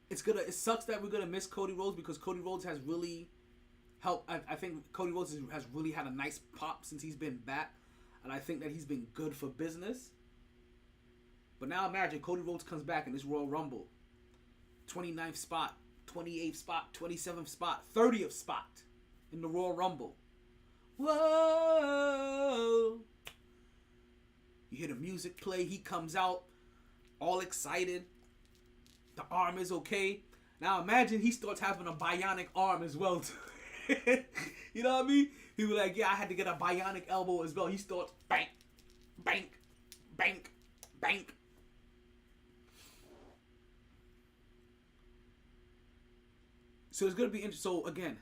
It sucks that we're gonna miss Cody Rhodes, because Cody Rhodes has really helped. I think Cody Rhodes has really had a nice pop since he's been back, and I think that he's been good for business. But now imagine Cody Rhodes comes back in this Royal Rumble. 29th spot, 28th spot, 27th spot, 30th spot in the Royal Rumble. Whoa! You hear the music play. He comes out all excited. The arm is okay. Now imagine he starts having a bionic arm as well. You know what I mean? He was like, yeah, I had to get a bionic elbow as well. He starts bank, bank, bank, bank. So it's gonna be interesting. So again,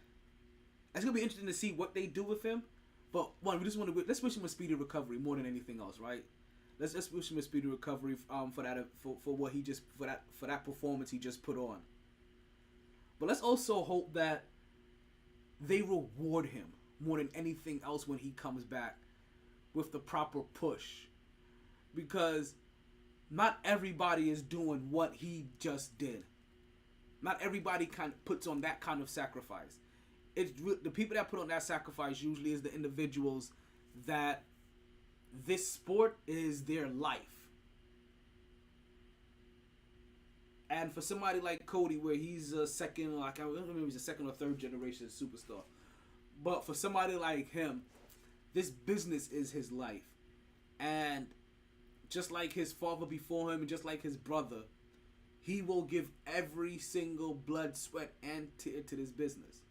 it's gonna be interesting to see what they do with him. But one, let's wish him a speedy recovery more than anything else, right? Let's just wish him a speedy recovery for that performance he just put on. But let's also hope that they reward him more than anything else when he comes back with the proper push, because not everybody is doing what he just did. Not everybody kind of puts on that kind of sacrifice. It's the people that put on that sacrifice usually is the individuals that this sport is their life. And for somebody like Cody, where he's a second, I can't remember if he's a second or third generation superstar, but for somebody like him, this business is his life. And just like his father before him, and just like his brother, he will give every single blood, sweat, and tear to this business.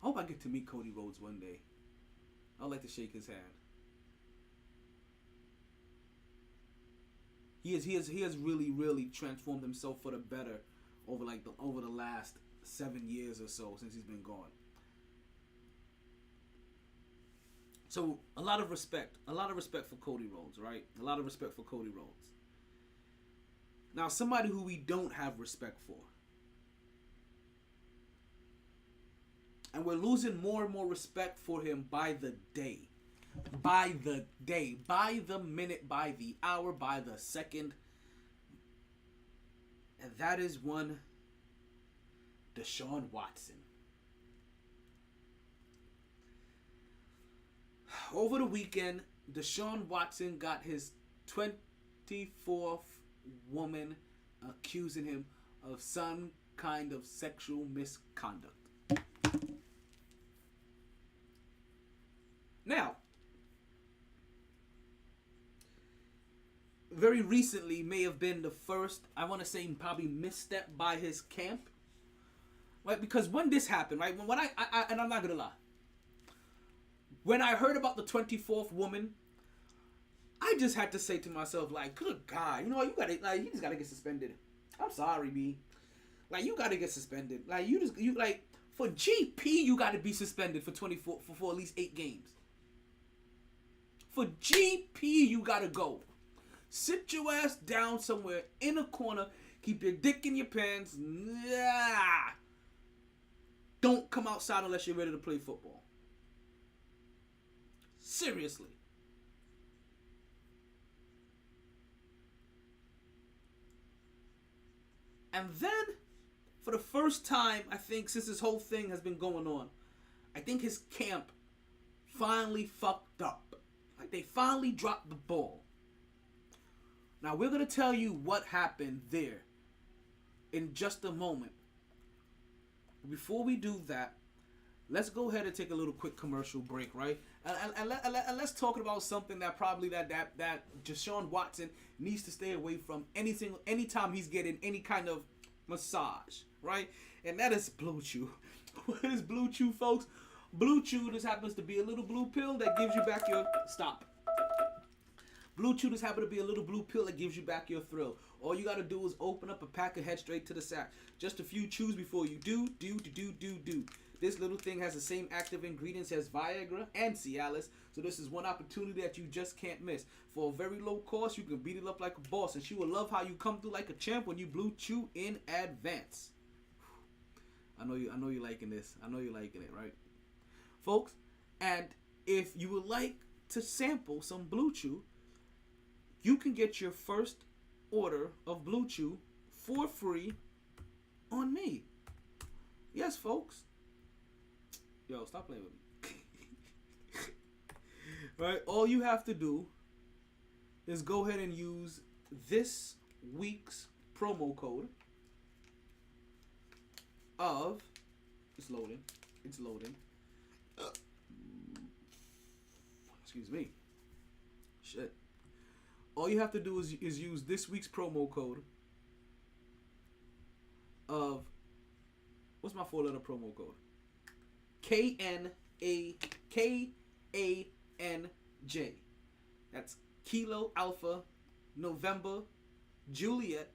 I hope I get to meet Cody Rhodes one day. I'd like to shake his hand. He has really, really transformed himself for the better over the last 7 years or so since he's been gone. So a lot of respect for Cody Rhodes, right? A lot of respect for Cody Rhodes. Now, somebody who we don't have respect for, and we're losing more and more respect for him by the day. By the day, by the minute, by the hour, by the second. And that is one Deshaun Watson. Over the weekend, Deshaun Watson got his 24th woman accusing him of some kind of sexual misconduct. Now, very recently may have been the first, I want to say probably misstep by his camp. Right? Because when this happened, right? When I and I'm not going to lie. When I heard about the 24th woman, I just had to say to myself, like, good God, you know what? You just got to get suspended. I'm sorry, B. Like, you got to get suspended. Like, for GP, you got to be suspended for at least 8 games. For GP, you got to go. Sit your ass down somewhere in a corner. Keep your dick in your pants. Nah. Don't come outside unless you're ready to play football. Seriously. And then, for the first time, I think, since this whole thing has been going on, I think his camp finally fucked up. Like, they finally dropped the ball. Now, we're going to tell you what happened there in just a moment. Before we do that, let's go ahead and take a little quick commercial break, right? And let's talk about something that probably that Deshaun Watson needs to stay away from anytime he's getting any kind of massage, right? And that is Blue Chew. What is Blue Chew, folks? Blue Chew just happens to be a little blue pill that gives you back your... Stop. Blue Chew just happens to be a little blue pill that gives you back your thrill. All you got to do is open up a pack and head straight to the sack. Just a few chews before you do. This little thing has the same active ingredients as Viagra and Cialis, so this is one opportunity that you just can't miss. For a very low cost, you can beat it up like a boss, and she will love how you come through like a champ when you Blue Chew in advance. I know you're liking this. I know you're liking it, right? Folks, and if you would like to sample some Blue Chew, you can get your first order of Blue Chew for free on me. Yes, folks. Yo, stop playing with me. Right? All you have to do is go ahead and use this week's promo code of... It's loading. Excuse me. Shit. All you have to do is use this week's promo code of... What's my 4-letter promo code? KNAKANJ. That's Kilo Alpha November Juliet,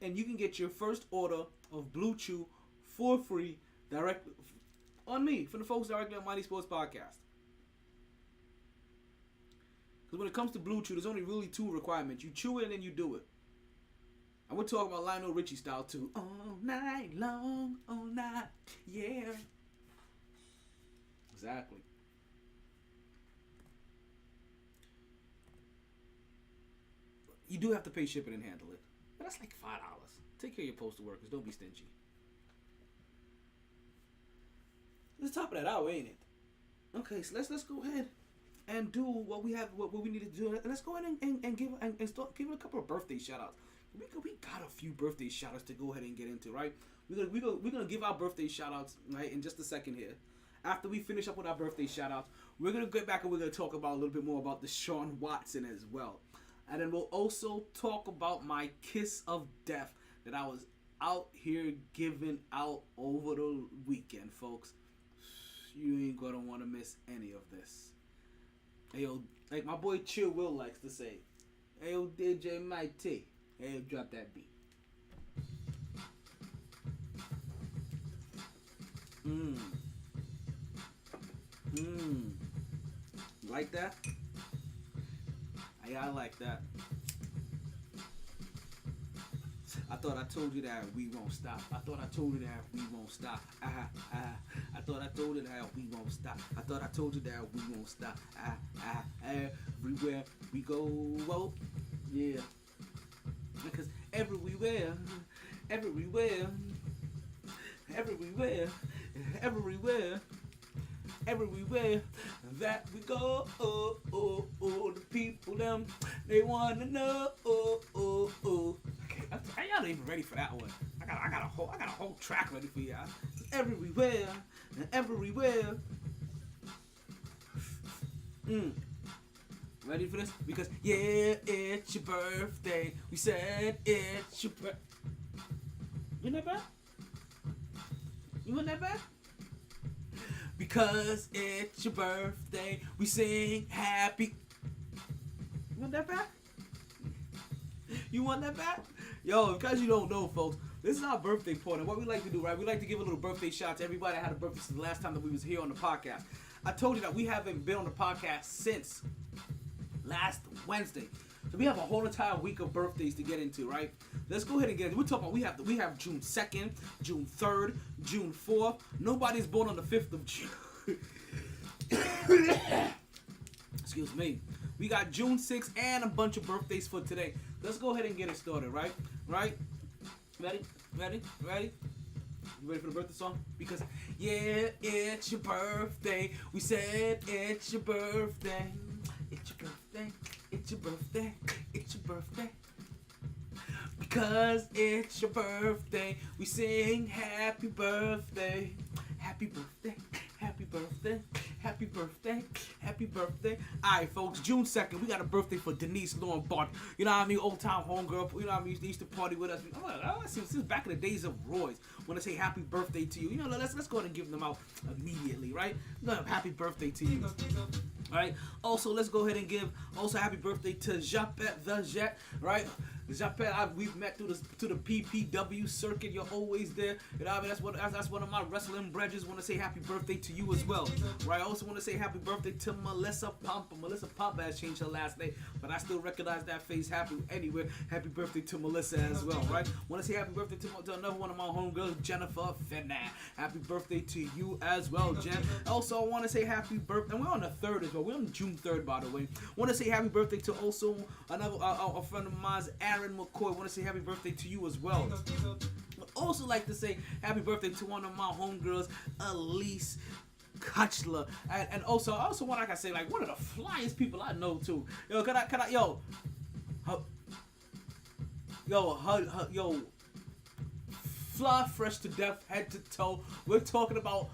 and you can get your first order of Blue Chew for free directly on me, from the folks directly on MyT Sports Podcast. Because when it comes to Blue Chew, there's only really 2 requirements: you chew it and then you do it. And we're talking about Lionel Richie style too. All night long, all night, yeah. Exactly. You do have to pay shipping and handle it, but that's like $5. Take care of your postal workers. Don't be stingy. It's the top of that hour, ain't it? Okay, so let's go ahead and do what we need to do. Let's go ahead and give start giving a couple of birthday shout outs. We got a few birthday shout outs to go ahead and get into, right? We're gonna give our birthday shout outs, right, in just a second here. After we finish up with our birthday shout outs, we're gonna get back and we're gonna talk about a little bit more about Deshaun Watson as well. And then we'll also talk about my kiss of death that I was out here giving out over the weekend, folks. You ain't gonna want to miss any of this. Hey, yo, like my boy Chill Will likes to say, hey, yo, DJ MyT, hey, yo, drop that beat. Like that? Yeah, I like that. I thought I told you that we won't stop. I thought I told you that we won't stop. I thought I told you that we won't stop. I thought I told you that we won't stop. Everywhere we go, whoa, yeah. Because everywhere that we go, the people them, they wanna know, Okay, y'all ain't even ready for that one. I got a whole track ready for y'all. Everywhere. Ready for this? Because yeah, it's your birthday. We said it's your birthday. You know that? You want that back? Because it's your birthday, we sing happy. You want that back? You want that back? Yo, because you don't know, folks, this is our birthday party. What we like to do, right? We like to give a little birthday shout to everybody that had a birthday since the last time that we was here on the podcast. I told you that we haven't been on the podcast since last Wednesday. So we have a whole entire week of birthdays to get into, right? Let's go ahead and get it. We're talking about we have June 2nd, June 3rd, June 4th. Nobody's born on the 5th of June. Excuse me. We got June 6th and a bunch of birthdays for today. Let's go ahead and get it started, right? Right? Ready? Ready? Ready? You ready for the birthday song? Because, yeah, it's your birthday. We said it's your birthday. It's your birthday. It's your birthday. It's your birthday. Because it's your birthday, we sing happy birthday. Happy birthday. Happy birthday. Happy birthday. Happy birthday. Alright, folks, June 2nd, we got a birthday for Denise Lauren Bart. You know what I mean? Old time homegirl. You know what I mean? They used to party with us. Since back in the days of Roy's. Want to say happy birthday to you. You know, let's go ahead and give them out immediately, right? Happy birthday to you. Alright? Also, let's go ahead and give happy birthday to Japet the Jet, right? Japet, we've met through the PPW circuit. You're always there. You know what I mean? That's one of my wrestling bridges. Want to say happy birthday to you as well. Right? I also want to say happy birthday to Melissa Pompa. Melissa Pompa has changed her last name, but I still recognize that face. Anyway, happy birthday to Melissa as well. Right? Want to say happy birthday to another one of my homegirls, Jennifer Finnan. Happy birthday to you as well, Jen. Also, I want to say happy birthday. And we're on the 3rd as well. We're on June 3rd, by the way. Want to say happy birthday to also another a friend of mine's, Aaron McCoy. Want to say happy birthday to you as well. I'd also like to say happy birthday to one of my homegirls, Elise Kutchler. And also want to say, like, one of the flyest people I know too. Yo, can I fly fresh to death, head to toe. We're talking about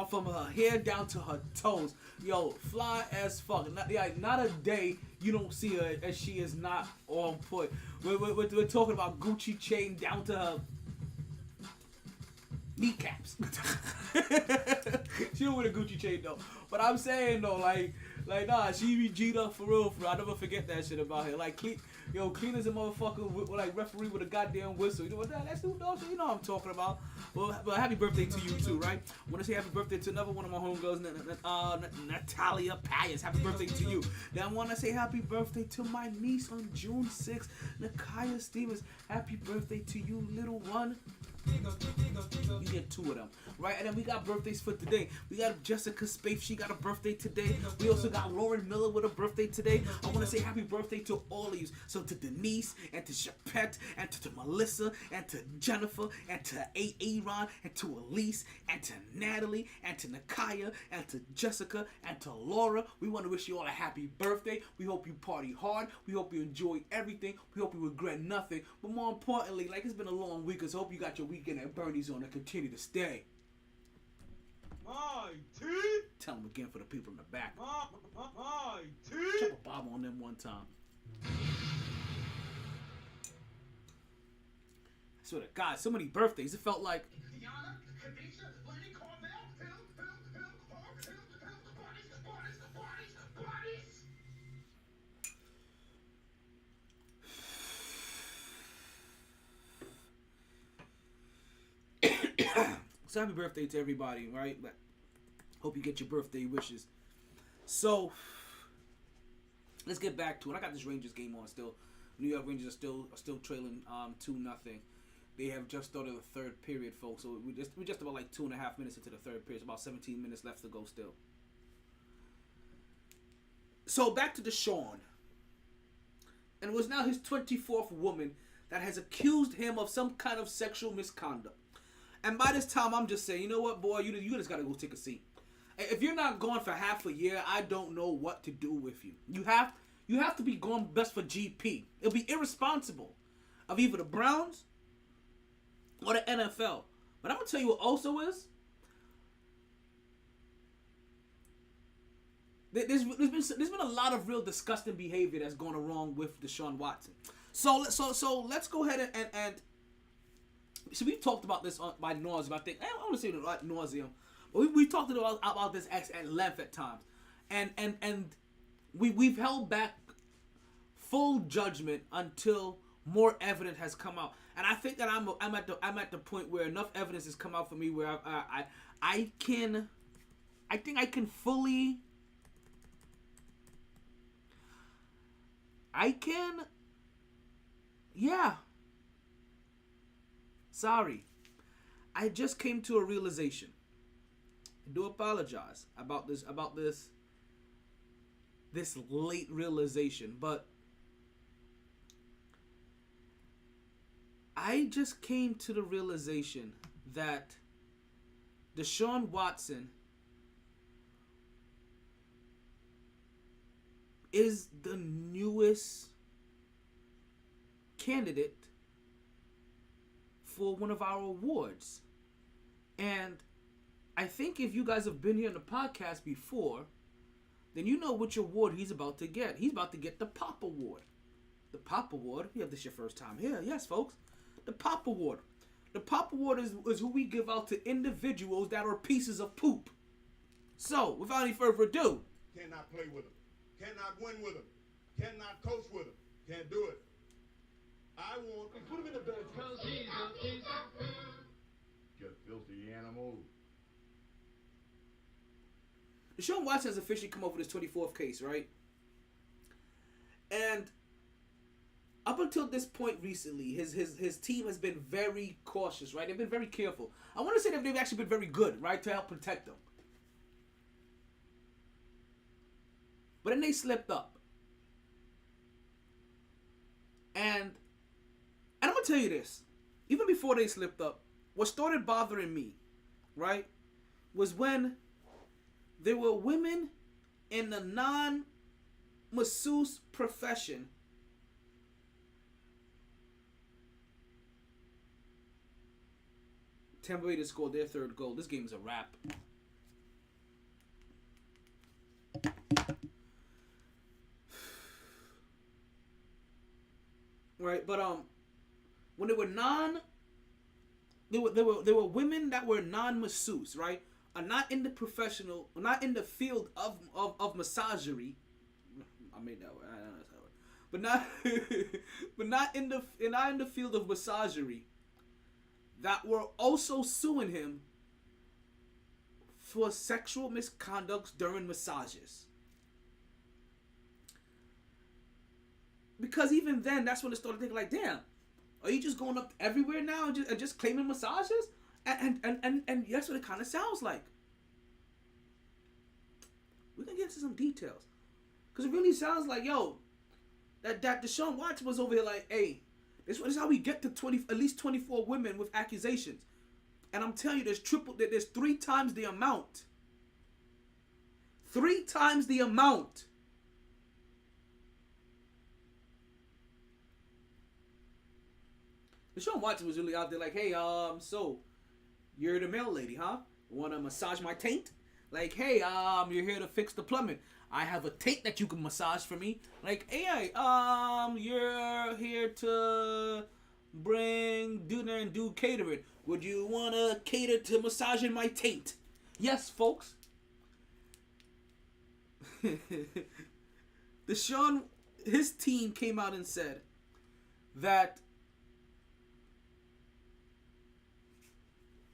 from her hair down to her toes. Yo, fly as fuck. Not a day you don't see her and she is not on point. We're talking about Gucci chain down to her kneecaps. She don't wear a Gucci chain though. But I'm saying though, nah, she be G'd up for real. I never forget that shit about her. Like, clean as a motherfucker, like referee with a goddamn whistle. You know what that's Snoop Dogg shit? You know what I'm talking about. Well, happy birthday to you too, right? Want to say happy birthday to another one of my homegirls, Natalia Payas. Happy birthday to you. Then I want to say happy birthday to my niece on June 6th, Nakaya Stevens. Happy birthday to you, little one. You get 2 of them, right? And then we got birthdays for today. We got Jessica Spaeth. She got a birthday today. We also got Lauren Miller with a birthday today. I want to say happy birthday to all of you. So to Denise and to Chapette and to Melissa and to Jennifer and to Aaron and to Elise and to Natalie and to Nakaya and to Jessica and to Laura. We want to wish you all a happy birthday. We hope you party hard. We hope you enjoy everything. We hope you regret nothing. But more importantly, like, it's been a long week, so I hope you got your weekend at Bernie's on and continue to stay. MyT. Tell them again for the people in the back. MyT. Drop a bomb on them one time. I swear to God, so many birthdays. It felt like. So happy birthday to everybody, right? Hope you get your birthday wishes. So let's get back to it. I got this Rangers game on still. New York Rangers are still trailing 2-0. They have just started the 3rd period, folks. So we're just about like 2.5 minutes into the 3rd period. It's about 17 minutes left to go still. So back to Deshaun. And it was now his 24th woman that has accused him of some kind of sexual misconduct. And by this time, I'm just saying, you know what, boy, you just got to go take a seat. If you're not gone for half a year, I don't know what to do with you. You have to be gone best for GP. It'll be irresponsible of either the Browns or the NFL. But I'm going to tell you what also is. There's been a lot of real disgusting behavior that's gone wrong with Deshaun Watson. So let's go ahead and so we've talked about this by nauseum. I think I don't want to say it like nauseum, but we talked about this at length at times, and we've held back full judgment until more evidence has come out. And I think that I'm at the point where enough evidence has come out for me where I can fully. Yeah. Sorry. I just came to a realization. I do apologize about this this late realization, but I just came to the realization that Deshaun Watson is the newest candidate for one of our awards. And I think if you guys have been here on the podcast before, then you know which award he's about to get. He's about to get the Pop Award. The Pop Award, you have this your first time here. Yes, folks. The Pop Award. The Pop Award is who we give out to individuals that are pieces of poop. So, without any further ado. Cannot play with him. Cannot win with him. Cannot coach with him. Can't do it. I want to put him in the bed. You filthy animal. Deshaun Watson has officially come up with his 24th case, right? And up until this point recently, his team has been very cautious, right? They've been very careful. I want to say that they've actually been very good, right, to help protect him. But then they slipped up. And I'm going to tell you this. Even before they slipped up, what started bothering me, right, was when there were women in the non-masseuse profession Tampa Bay to score their third goal. This game is a wrap. Right, but when they were there were women that were non-masseuse, right? Are not in the professional, not in the field of massagery. I made that word. I don't know that's that word. But not in the field of massagery. That were also suing him for sexual misconduct during massages. Because even then, that's when it started thinking like, damn, are you just going up everywhere now and just claiming massages? And that's what it kind of sounds like. We're going to get into some details. Because it really sounds like, yo, that Deshaun Watson was over here like, hey, this is how we get to at least 24 women with accusations. And I'm telling you, there's 3 times the amount. 3 times the amount. Deshaun Watson was really out there like, hey, so you're the mail lady, huh? Want to massage my taint? Like, hey, you're here to fix the plumbing. I have a taint that you can massage for me. Like, hey, you're here to bring dinner and do catering. Would you want to cater to massaging my taint? Yes, folks. Deshaun, his team came out and said that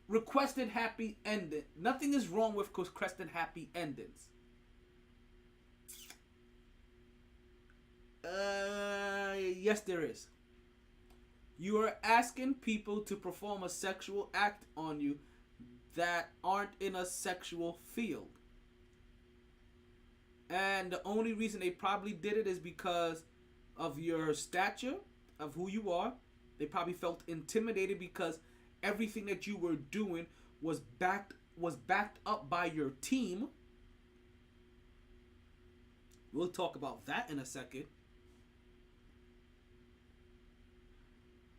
requested happy ending. Nothing is wrong with requested happy endings. Yes, there is. You are asking people to perform a sexual act on you that aren't in a sexual field. And the only reason they probably did it is because of your stature, of who you are. They probably felt intimidated because everything that you were doing was backed up by your team. We'll talk about that in a second.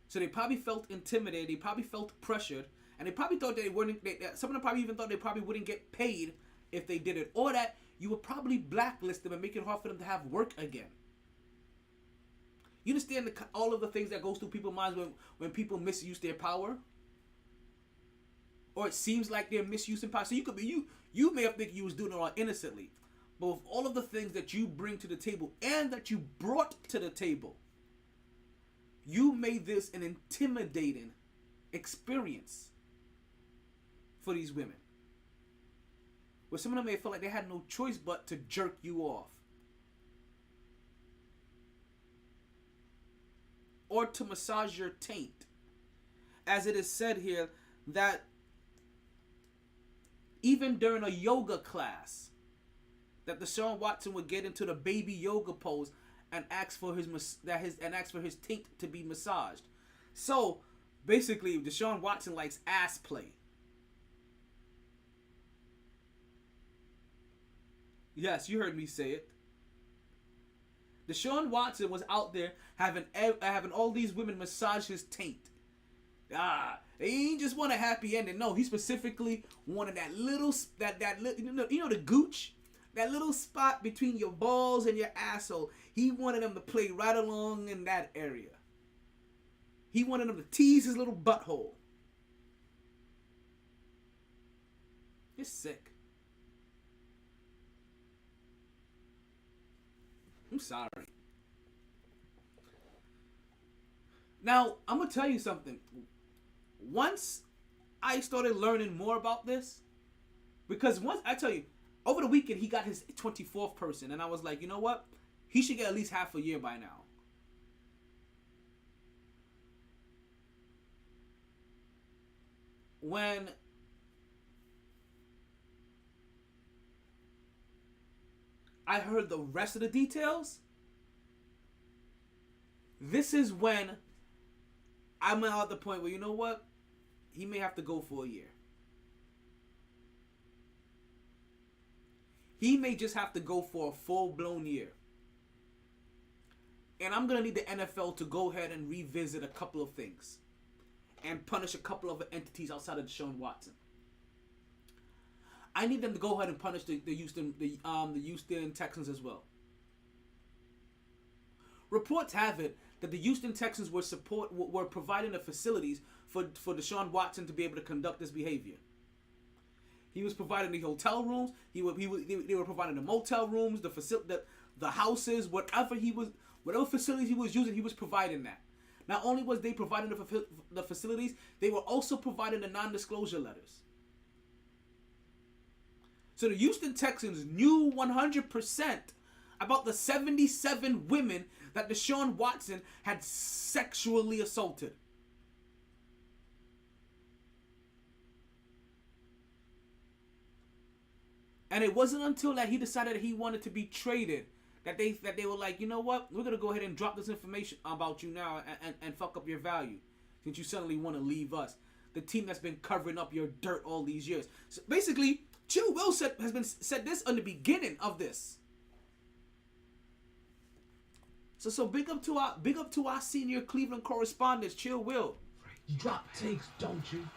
So they probably felt intimidated. They probably felt pressured, and they probably thought they wouldn't. Some of them probably even thought they probably wouldn't get paid if they did it, or that you would probably blacklist them and make it hard for them to have work again. You understand all of the things that goes through people's minds when people misuse their power, or it seems like they're misusing power. So you may have think you was doing it all innocently, but with all of the things that you bring to the table and that you brought to the table, you made this an intimidating experience for these women. Where some of them may feel like they had no choice but to jerk you off. Or to massage your taint. As it is said here, that even during a yoga class, that Deshaun Watson would get into the baby yoga pose and ask for his taint to be massaged. So basically, Deshaun Watson likes ass play. Yes, you heard me say it. Deshaun Watson was out there having all these women massage his taint. He ain't just want a happy ending. No, he specifically wanted that little the gooch, that little spot between your balls and your asshole. He wanted them to play right along in that area. He wanted them to tease his little butthole. You're sick. I'm sorry. Now, I'm going to tell you something. Once I started learning more about this, because once I tell you, over the weekend he got his 24th person, and I was like, you know what? He should get at least half a year by now. When I heard the rest of the details, this is when I'm at the point where, you know what? He may have to go for a year. He may just have to go for a full-blown year. And I'm going to need the NFL to go ahead and revisit a couple of things and punish a couple of entities outside of Deshaun Watson. I need them to go ahead and punish the Houston Texans as well. Reports have it that the Houston Texans were providing the facilities for Deshaun Watson to be able to conduct this behavior. He was providing the hotel rooms. They were providing the motel rooms, the houses, whatever facilities he was using, he was providing that. Not only was they providing the facilities, they were also providing the non-disclosure letters. So the Houston Texans knew 100% about the 77 women that Deshaun Watson had sexually assaulted. And it wasn't until that he decided that he wanted to be traded that they were like, you know what? We're going to go ahead and drop this information about you now and fuck up your value. Since you suddenly want to leave us. The team that's been covering up your dirt all these years. So basically, Chill Will said this on the beginning of this. So big up to our senior Cleveland correspondent, Chill Will. You drop takes, don't you?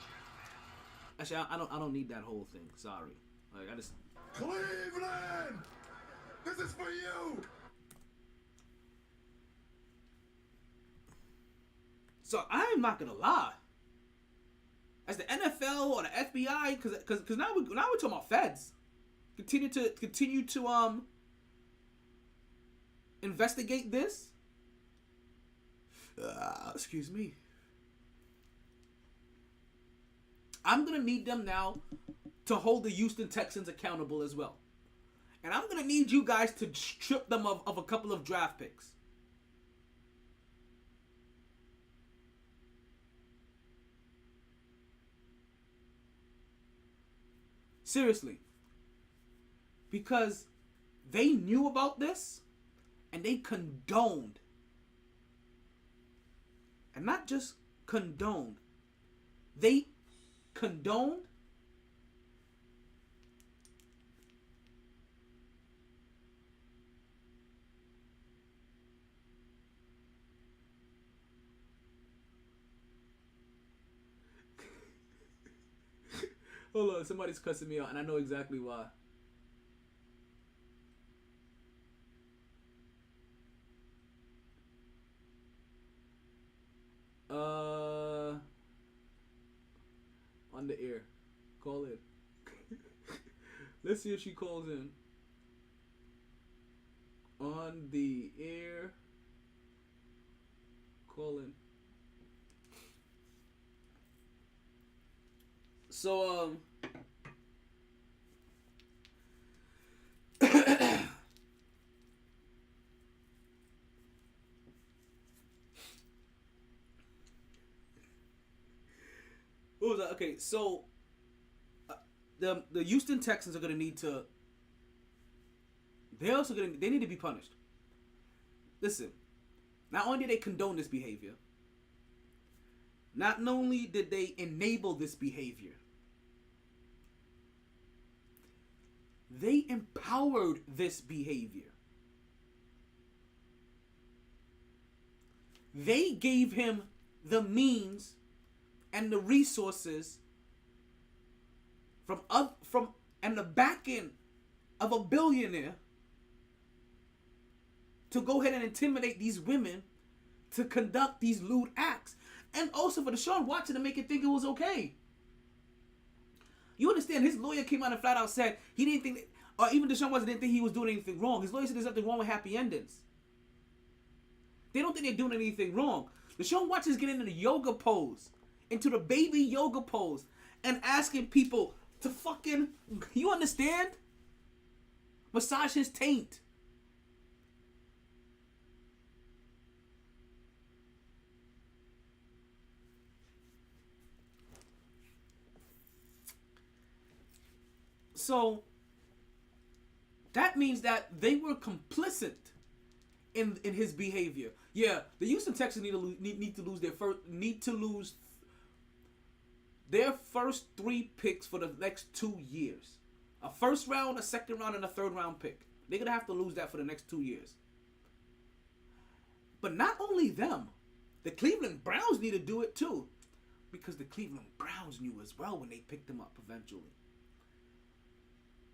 Actually, I don't need that whole thing. Sorry. Like I just. Cleveland! This is for you! So I'm not gonna lie. As the NFL or the FBI, because now we're talking about feds, continue to investigate this. Excuse me. I'm gonna need them now to hold the Houston Texans accountable as well. And I'm going to need you guys to strip them of a couple of draft picks. Seriously. Because they knew about this and they condoned. And not just condoned. They condoned Hold on, somebody's cussing me out, and I know exactly why. On the air. Call in. Let's see if she calls in. On the air. Call in. So, what was that? Okay, so the Houston Texans are going to need to they need to be punished. Listen, not only did they condone this behavior, not only did they enable this behavior, they empowered this behavior. They gave him the means and the resources and the backing of a billionaire to go ahead and intimidate these women to conduct these lewd acts, and also for Deshaun Watson to make it think it was okay. You understand? His lawyer came out and flat out said he didn't think, or even Deshaun Watson didn't think he was doing anything wrong. His lawyer said there's nothing wrong with happy endings. They don't think they're doing anything wrong. Deshaun Watson's getting into the yoga pose, into the baby yoga pose, and asking people to fucking, you understand? Massage his taint. So that means that they were complicit in his behavior. Yeah, the Houston Texans need to lose their first 3 picks for the next 2 years. A first round, a second round, and a third round pick. They're gonna have to lose that for the next 2 years. But not only them, the Cleveland Browns need to do it too, because the Cleveland Browns knew as well when they picked him up eventually.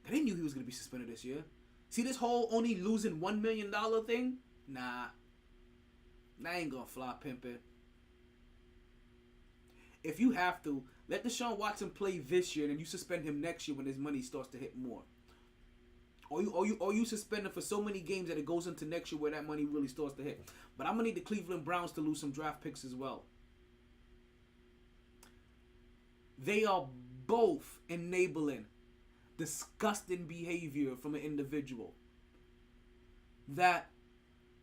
They knew he was going to be suspended this year. See this whole only losing $1 million thing? Nah. That ain't going to fly, pimpin'. If you have to, let Deshaun Watson play this year and then you suspend him next year when his money starts to hit more. Or you suspend him for so many games that it goes into next year where that money really starts to hit. But I'm going to need the Cleveland Browns to lose some draft picks as well. They are both enabling disgusting behavior from an individual that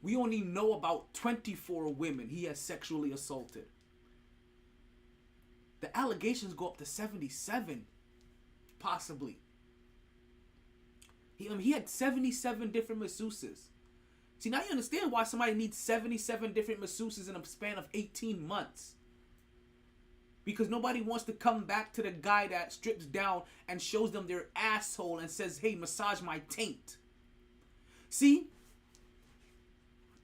we only know about 24 women he has sexually assaulted. The allegations go up to 77, possibly. He had 77 different masseuses. See, now you understand why somebody needs 77 different masseuses in a span of 18 months. Because nobody wants to come back to the guy that strips down and shows them their asshole and says, hey, massage my taint. See?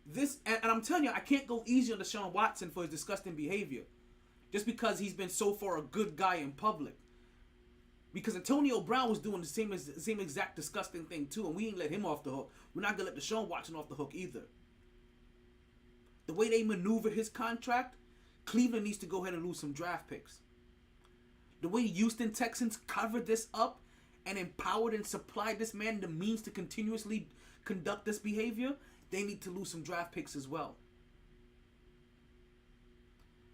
This, and I'm telling you, I can't go easy on Deshaun Watson for his disgusting behavior. Just because he's been so far a good guy in public. Because Antonio Brown was doing the same exact disgusting thing too, and we ain't let him off the hook. We're not going to let Deshaun Watson off the hook either. The way they maneuvered his contract, Cleveland needs to go ahead and lose some draft picks. The way Houston Texans covered this up and empowered and supplied this man the means to continuously conduct this behavior, they need to lose some draft picks as well.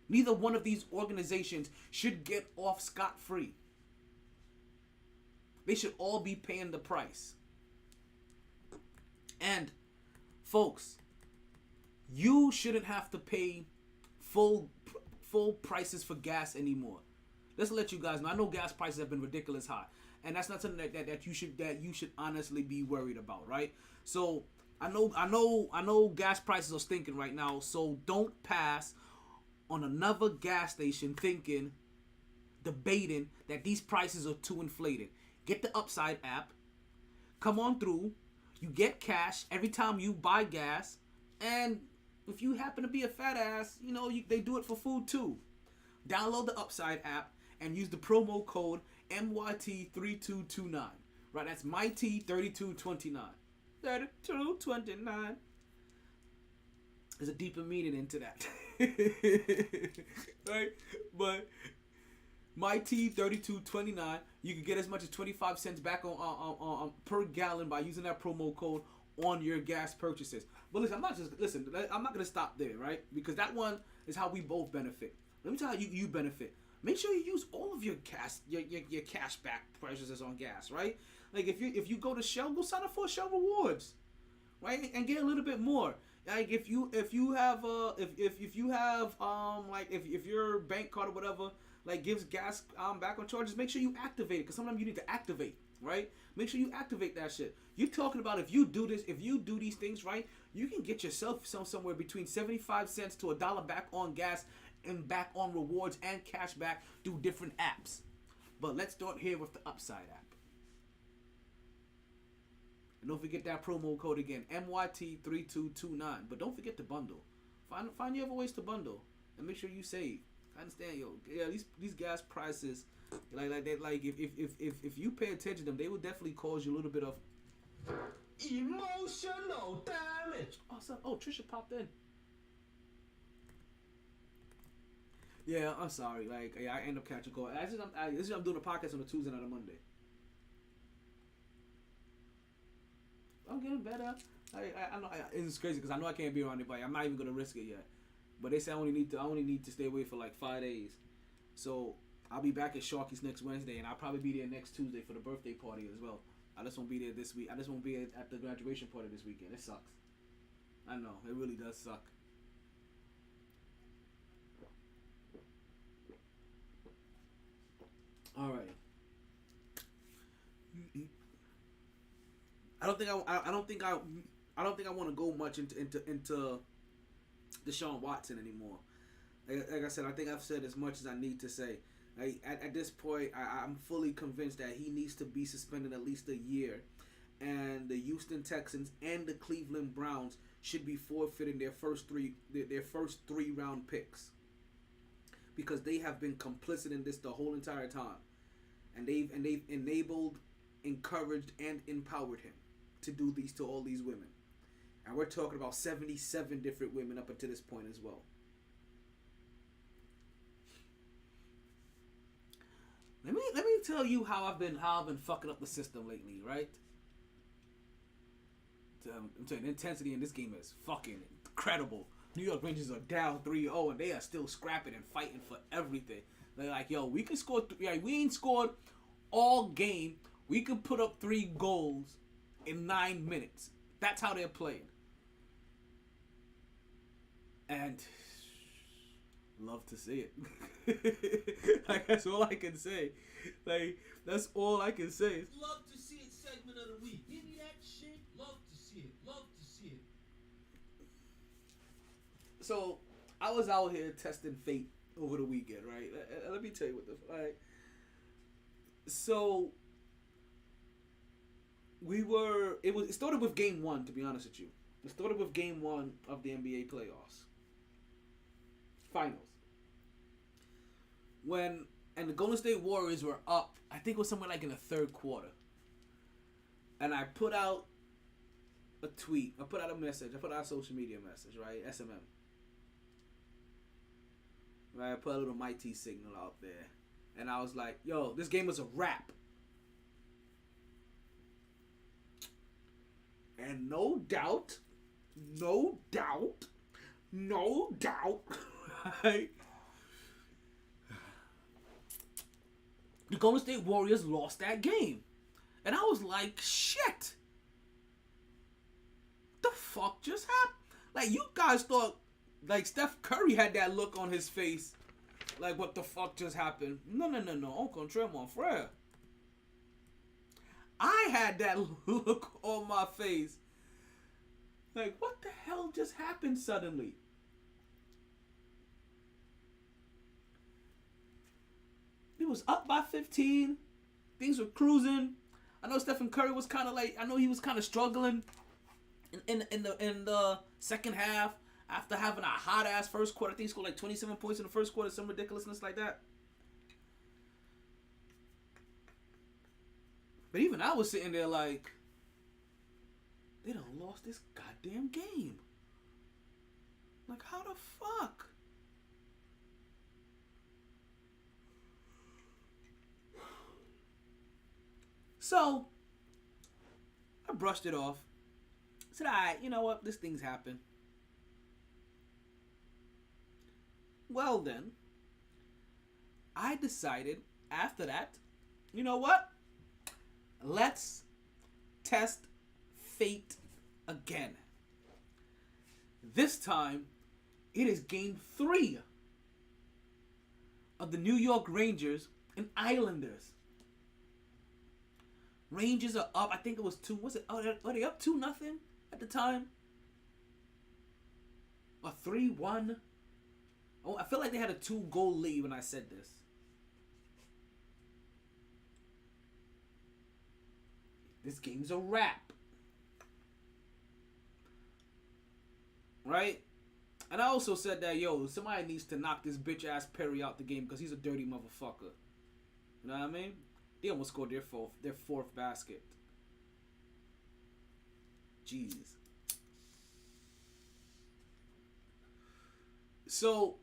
Neither one of these organizations should get off scot-free. They should all be paying the price. And, folks, you shouldn't have to pay full prices for gas anymore. Let's let you guys know. I know gas prices have been ridiculous high, and that's not something that you should honestly be worried about, right? So I know gas prices are stinking right now. So don't pass on another gas station debating that these prices are too inflated. Get the Upside app. Come on through. You get cash every time you buy gas, and if you happen to be a fat ass, they do it for food too. Download the Upside app and use the promo code MYT3229. Right, that's MyT3229. 3229. There's a deeper meaning into that. Right? But MyT3229, you can get as much as 25 cents back on per gallon by using that promo code on your gas purchases. But listen, I'm not gonna stop there, right? Because that one is how we both benefit. Let me tell you how you benefit. Make sure you use all of your cash back purchases on gas, right? Like if you go to Shell, go sign up for Shell Rewards, right? And get a little bit more. Like if your bank card or whatever like gives gas back on charges, make sure you activate it, because sometimes you need to activate. right? Make sure you activate that shit. You're talking about if you do these things right, you can get yourself somewhere between 75 cents to $1 back on gas and back on rewards and cash back through different apps. But let's start here with the Upside app. And don't forget that promo code again, MYT3229. But don't forget to bundle. Find your other ways to bundle and make sure you save. I understand, these gas prices, if you pay attention to them, they will definitely cause you a little bit of emotional damage. Oh, Trisha popped in. Yeah, I'm sorry. I end up catching cold. I'm doing a podcast on a Tuesday, not a Monday. I'm getting better. I know it's crazy because I know I can't be around anybody. I'm not even gonna risk it yet. But they say I only need to stay away for like 5 days. So I'll be back at Sharky's next Wednesday, and I'll probably be there next Tuesday for the birthday party as well. I just won't be there this week. I just won't be at the graduation party this weekend. It sucks. I know it really does suck. All right. I don't think I want to go much into Deshaun Watson anymore. Like I said, I think I've said as much as I need to say. At this point, I'm fully convinced that he needs to be suspended at least a year, and the Houston Texans and the Cleveland Browns should be forfeiting their first three round picks because they have been complicit in this the whole entire time, and they've enabled, encouraged, and empowered him to do these to all these women. And we're talking about 77 different women up until this point as well. Let me tell you how I've been fucking up the system lately, right? I'm telling you, the intensity in this game is fucking incredible. New York Rangers are down 3-0 and they are still scrapping and fighting for everything. They're like, yo, we can score. We ain't scored all game. We can put up 3 goals in 9 minutes. That's how they're playing. And love to see it. That's all I can say. That's all I can say. Love to see it segment of the week. Give me that shit. Love to see it. Love to see it. So, I was out here testing fate over the weekend, right? Let me tell you So, it started with game 1, to be honest with you. It started with game 1 of the NBA playoffs. Finals. And the Golden State Warriors were up, I think it was somewhere like in the third quarter. And I put out a tweet, I put out a message, I put out a social media message, right? SMM. Right, I put a little MyT signal out there. And I was like, yo, this game was a wrap. And no doubt, right? The Golden State Warriors lost that game. And I was like, shit. The fuck just happened? Like, you guys thought, like, Steph Curry had that look on his face. Like, what the fuck just happened? No. Au contraire, mon frère. I had that look on my face. Like, what the hell just happened suddenly? It was up by 15. Things were cruising. I know Stephen Curry was kind of like, I know he was kind of struggling in the second half after having a hot ass first quarter. I think he scored like 27 points in the first quarter, some ridiculousness like that. But even I was sitting there like, they done lost this goddamn game. Like, how the fuck? So, I brushed it off. Said, alright, you know what? This thing's happened. Well then, I decided after that, you know what? Let's test fate again. This time, it is game 3 of the New York Rangers and Islanders. Rangers are up. I think it was 2. Was it? Are they up 2-0 at the time? Or 3-1? Oh, I feel like they had a 2-goal lead when I said this. This game's a wrap. Right? And I also said that, somebody needs to knock this bitch ass Perry out the game because he's a dirty motherfucker. You know what I mean? They almost scored their fourth basket. Jeez. So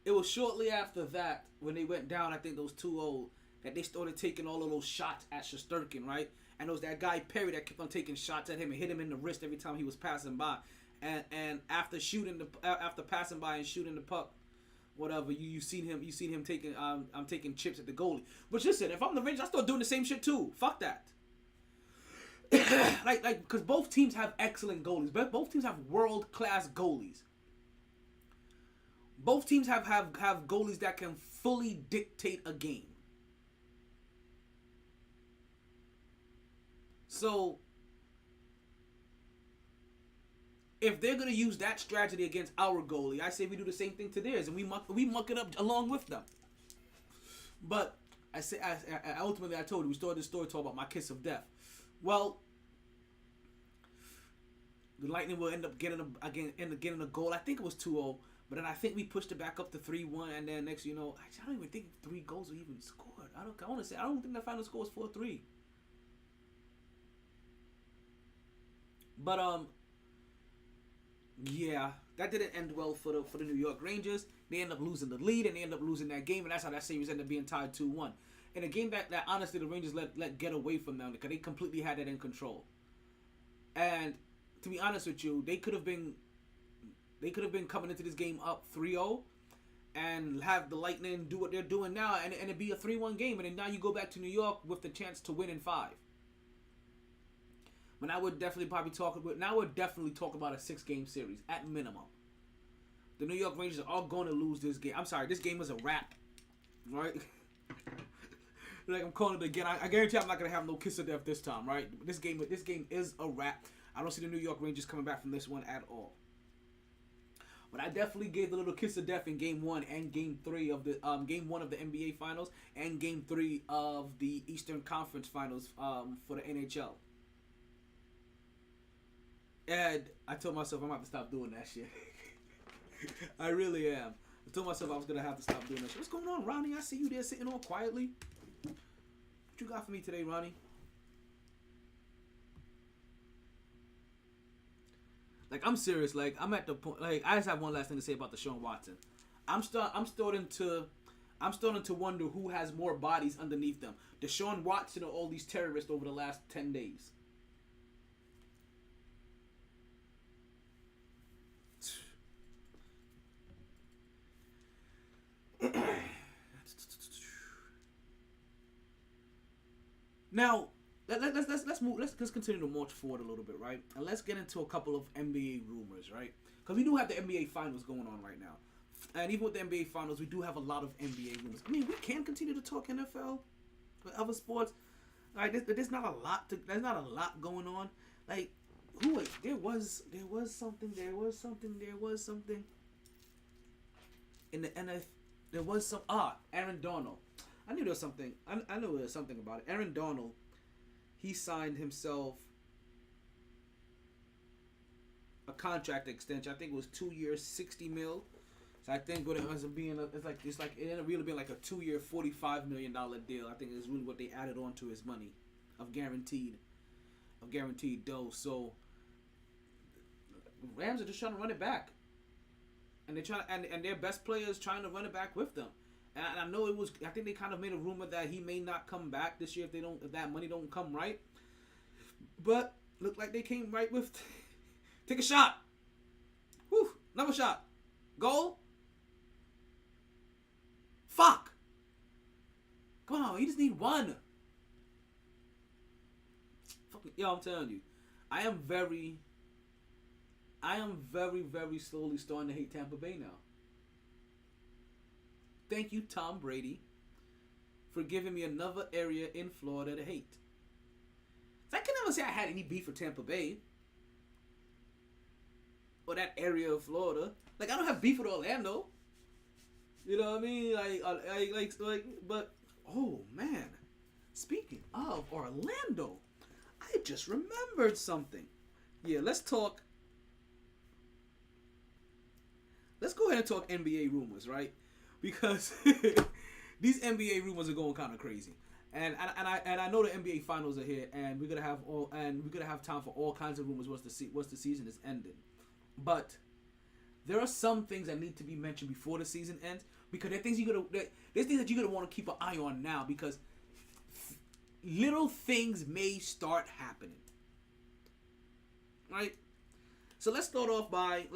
it was shortly after that when they went down, I think those 2-0, that they started taking all of those shots at Shesterkin, right? And it was that guy Perry that kept on taking shots at him and hit him in the wrist every time he was passing by. And after passing by and shooting the puck, whatever, you seen him taking taking chips at the goalie. But listen, if I'm the Rangers, I start doing the same shit too. Fuck that. like because both teams have excellent goalies, but both teams have world class goalies. Both teams have goalies that can fully dictate a game. So if they're gonna use that strategy against our goalie, I say we do the same thing to theirs and we muck it up along with them. But I ultimately told you we started this story talking about my kiss of death. Well, the Lightning will end up getting a goal. I think it was 2-0, but then I think we pushed it back up to 3-1, and then next, I don't even think 3 goals were even scored. I don't think the final score was 4-3. But yeah, that didn't end well for the New York Rangers. They end up losing the lead, and they end up losing that game, and that's how that series ended up being tied 2-1. In a game that honestly the Rangers let get away from them because they completely had it in control. And to be honest with you, they could have been coming into this game up 3-0 and have the Lightning do what they're doing now, and it'd be a 3-1 game, and then now you go back to New York with the chance to win in 5. But now we're definitely talk about a 6-game series at minimum. The New York Rangers are going to lose this game. I'm sorry, this game is a wrap, right? Like I'm calling it again. I guarantee I'm not gonna have no kiss of death this time, right? This game is a wrap. I don't see the New York Rangers coming back from this one at all. But I definitely gave the little kiss of death in Game 1 and Game 3 of the Game 1 of the NBA Finals and Game 3 of the Eastern Conference Finals for the NHL. And I told myself I'm gonna have to stop doing that shit. I really am. I told myself I was gonna have to stop doing that shit. What's going on, Ronnie? I see you there sitting all quietly. What you got for me today, Ronnie? Like, I'm serious. Like, I'm at the point. Like, I just have one last thing to say about Deshaun Watson. I'm starting to wonder who has more bodies underneath them, Deshaun Watson or all these terrorists over the last 10 days. Now, let's continue to march forward a little bit, right? And let's get into a couple of NBA rumors, right? Because we do have the NBA Finals going on right now, and even with the NBA Finals, we do have a lot of NBA rumors. I mean, we can continue to talk NFL, but other sports, like there's not a lot going on. Like, there was something in the NFL. There was some Aaron Donald. I knew there was something. I knew there was something about it. Aaron Donald, he signed himself a contract extension. I think it was 2 years, $60 million. So I think what it ends up being, it ended up really being like a 2-year, $45 million deal. I think it's really what they added on to his money of guaranteed dough. So Rams are just trying to run it back, and they're trying, and their best players trying to run it back with them. And I know it was. I think they kind of made a rumor that he may not come back this year if that money don't come right. But looked like they came right with. Take a shot. Whew, another shot. Goal. Fuck. Come on, you just need one. Yo, I'm telling you, I am very, very slowly starting to hate Tampa Bay now. Thank you, Tom Brady. for giving me another area in Florida to hate. So I can never say I had any beef with Tampa Bay. Or that area of Florida. Like, I don't have beef with Orlando. You know what I mean? But, oh, man. Speaking of Orlando, I just remembered something. Yeah, let's talk. Let's go ahead and talk NBA rumors, right? Because these NBA rumors are going kind of crazy. And I know the NBA finals are here, and we're gonna have time for all kinds of rumors once the season is ended. But there are some things that need to be mentioned before the season ends, because there's things that you're gonna want to keep an eye on now, because little things may start happening. Right? So let's start off by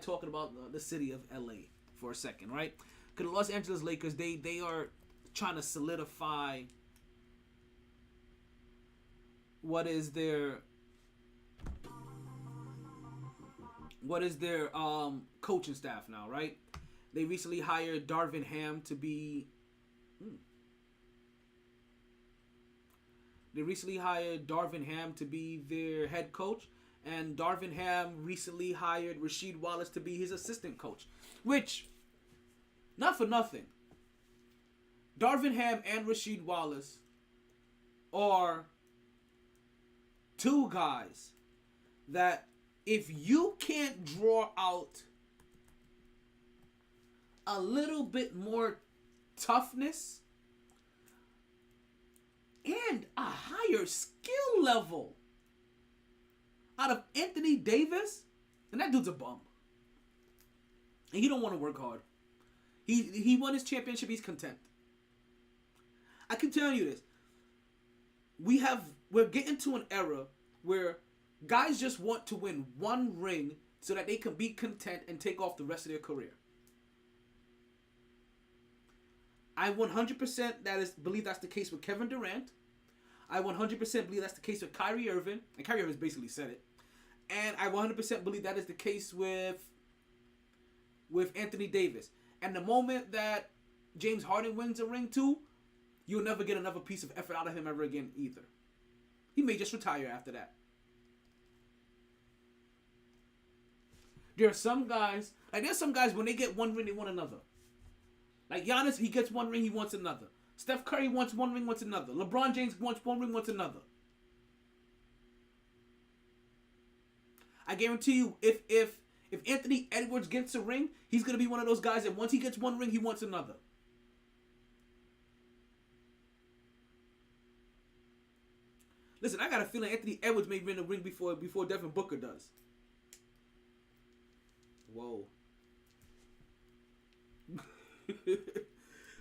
talking about the city of LA for a second, right? Because the Los Angeles Lakers, they are trying to solidify what is their coaching staff now, right? They recently hired Darvin Ham to be their head coach, and Darvin Ham recently hired Rasheed Wallace to be his assistant coach, which, not for nothing, Darvin Ham and Rasheed Wallace are two guys that, if you can't draw out a little bit more toughness and a higher skill level out of Anthony Davis, and that dude's a bum. And he don't want to work hard. He won his championship. He's content. I can tell you this. We're getting to an era where guys just want to win one ring so that they can be content and take off the rest of their career. I 100% believe that's the case with Kevin Durant. I 100% believe that's the case with Kyrie Irving. And Kyrie Irving's basically said it. And I 100% believe that is the case with Anthony Davis. And the moment that James Harden wins a ring too, you'll never get another piece of effort out of him ever again either. He may just retire after that. There are some guys, when they get one ring, they want another. Like Giannis, he gets one ring, he wants another. Steph Curry wants one ring, wants another. LeBron James wants one ring, wants another. I guarantee you, if Anthony Edwards gets a ring, he's going to be one of those guys that once he gets one ring, he wants another. Listen, I got a feeling Anthony Edwards may win a ring before Devin Booker does. Whoa.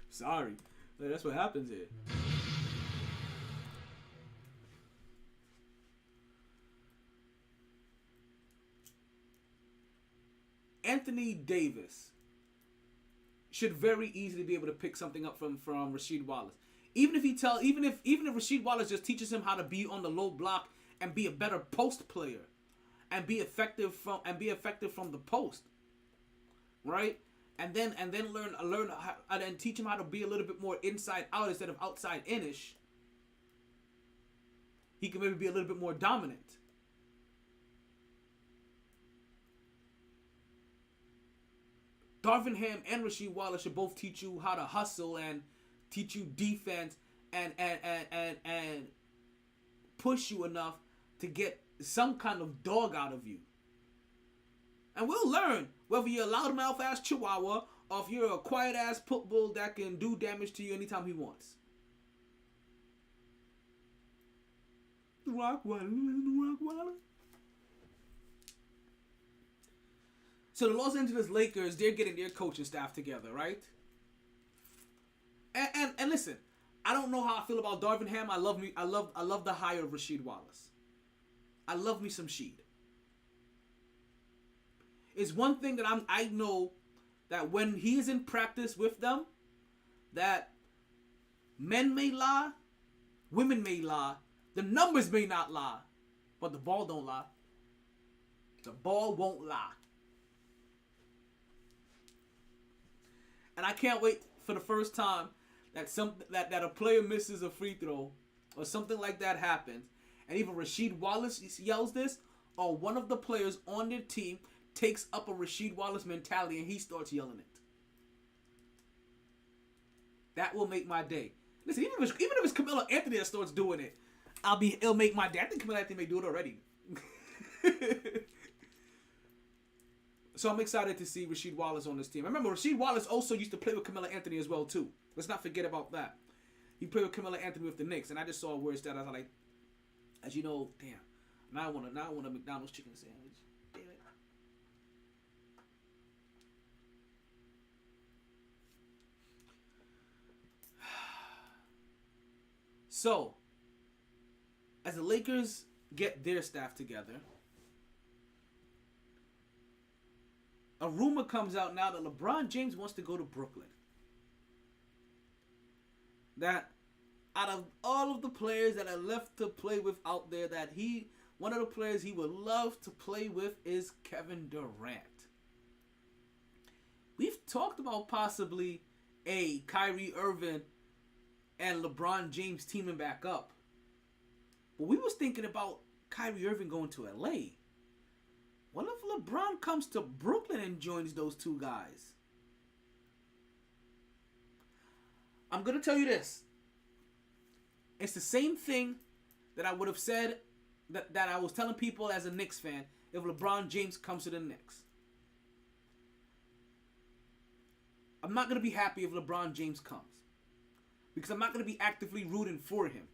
Sorry. That's what happens here. Anthony Davis should very easily be able to pick something up from Rasheed Wallace. Even if Rasheed Wallace just teaches him how to be on the low block and be a better post player and be effective from the post, right? And then learn how, and then teach him how to be a little bit more inside out instead of outside in-ish. He can maybe be a little bit more dominant. Darvin Ham and Rasheed Wallace should both teach you how to hustle and teach you defense and push you enough to get some kind of dog out of you. And we'll learn whether you're a loudmouth ass chihuahua or if you're a quiet ass pit bull that can do damage to you anytime he wants. Rockwaller. So the Los Angeles Lakers, they're getting their coaching staff together, right? And listen, I don't know how I feel about Darvin Ham. I love the hire of Rasheed Wallace. I love me some Sheed. It's one thing that I know that when he is in practice with them, that men may lie, women may lie, the numbers may not lie, but the ball don't lie. The ball won't lie. And I can't wait for the first time that a player misses a free throw or something like that happens, and even Rasheed Wallace yells this, or one of the players on their team takes up a Rasheed Wallace mentality and he starts yelling it. That will make my day. Listen, even if it's Carmelo Anthony that starts doing it, it'll make my day. I think Carmelo Anthony may do it already. So I'm excited to see Rasheed Wallace on this team. I remember Rasheed Wallace also used to play with Carmelo Anthony as well too. Let's not forget about that. He played with Carmelo Anthony with the Knicks, and I just saw words that I was like, as you know, damn. Now I want a McDonald's chicken sandwich. Damn it. So, as the Lakers get their staff together, a rumor comes out now that LeBron James wants to go to Brooklyn. That out of all of the players that are left to play with out there, that one of the players he would love to play with is Kevin Durant. We've talked about possibly Kyrie Irving and LeBron James teaming back up. But we was thinking about Kyrie Irving going to LA. What if LeBron comes to Brooklyn and joins those two guys? I'm going to tell you this. It's the same thing that I would have said that I was telling people as a Knicks fan if LeBron James comes to the Knicks. I'm not going to be happy if LeBron James comes. Because I'm not going to be actively rooting for him.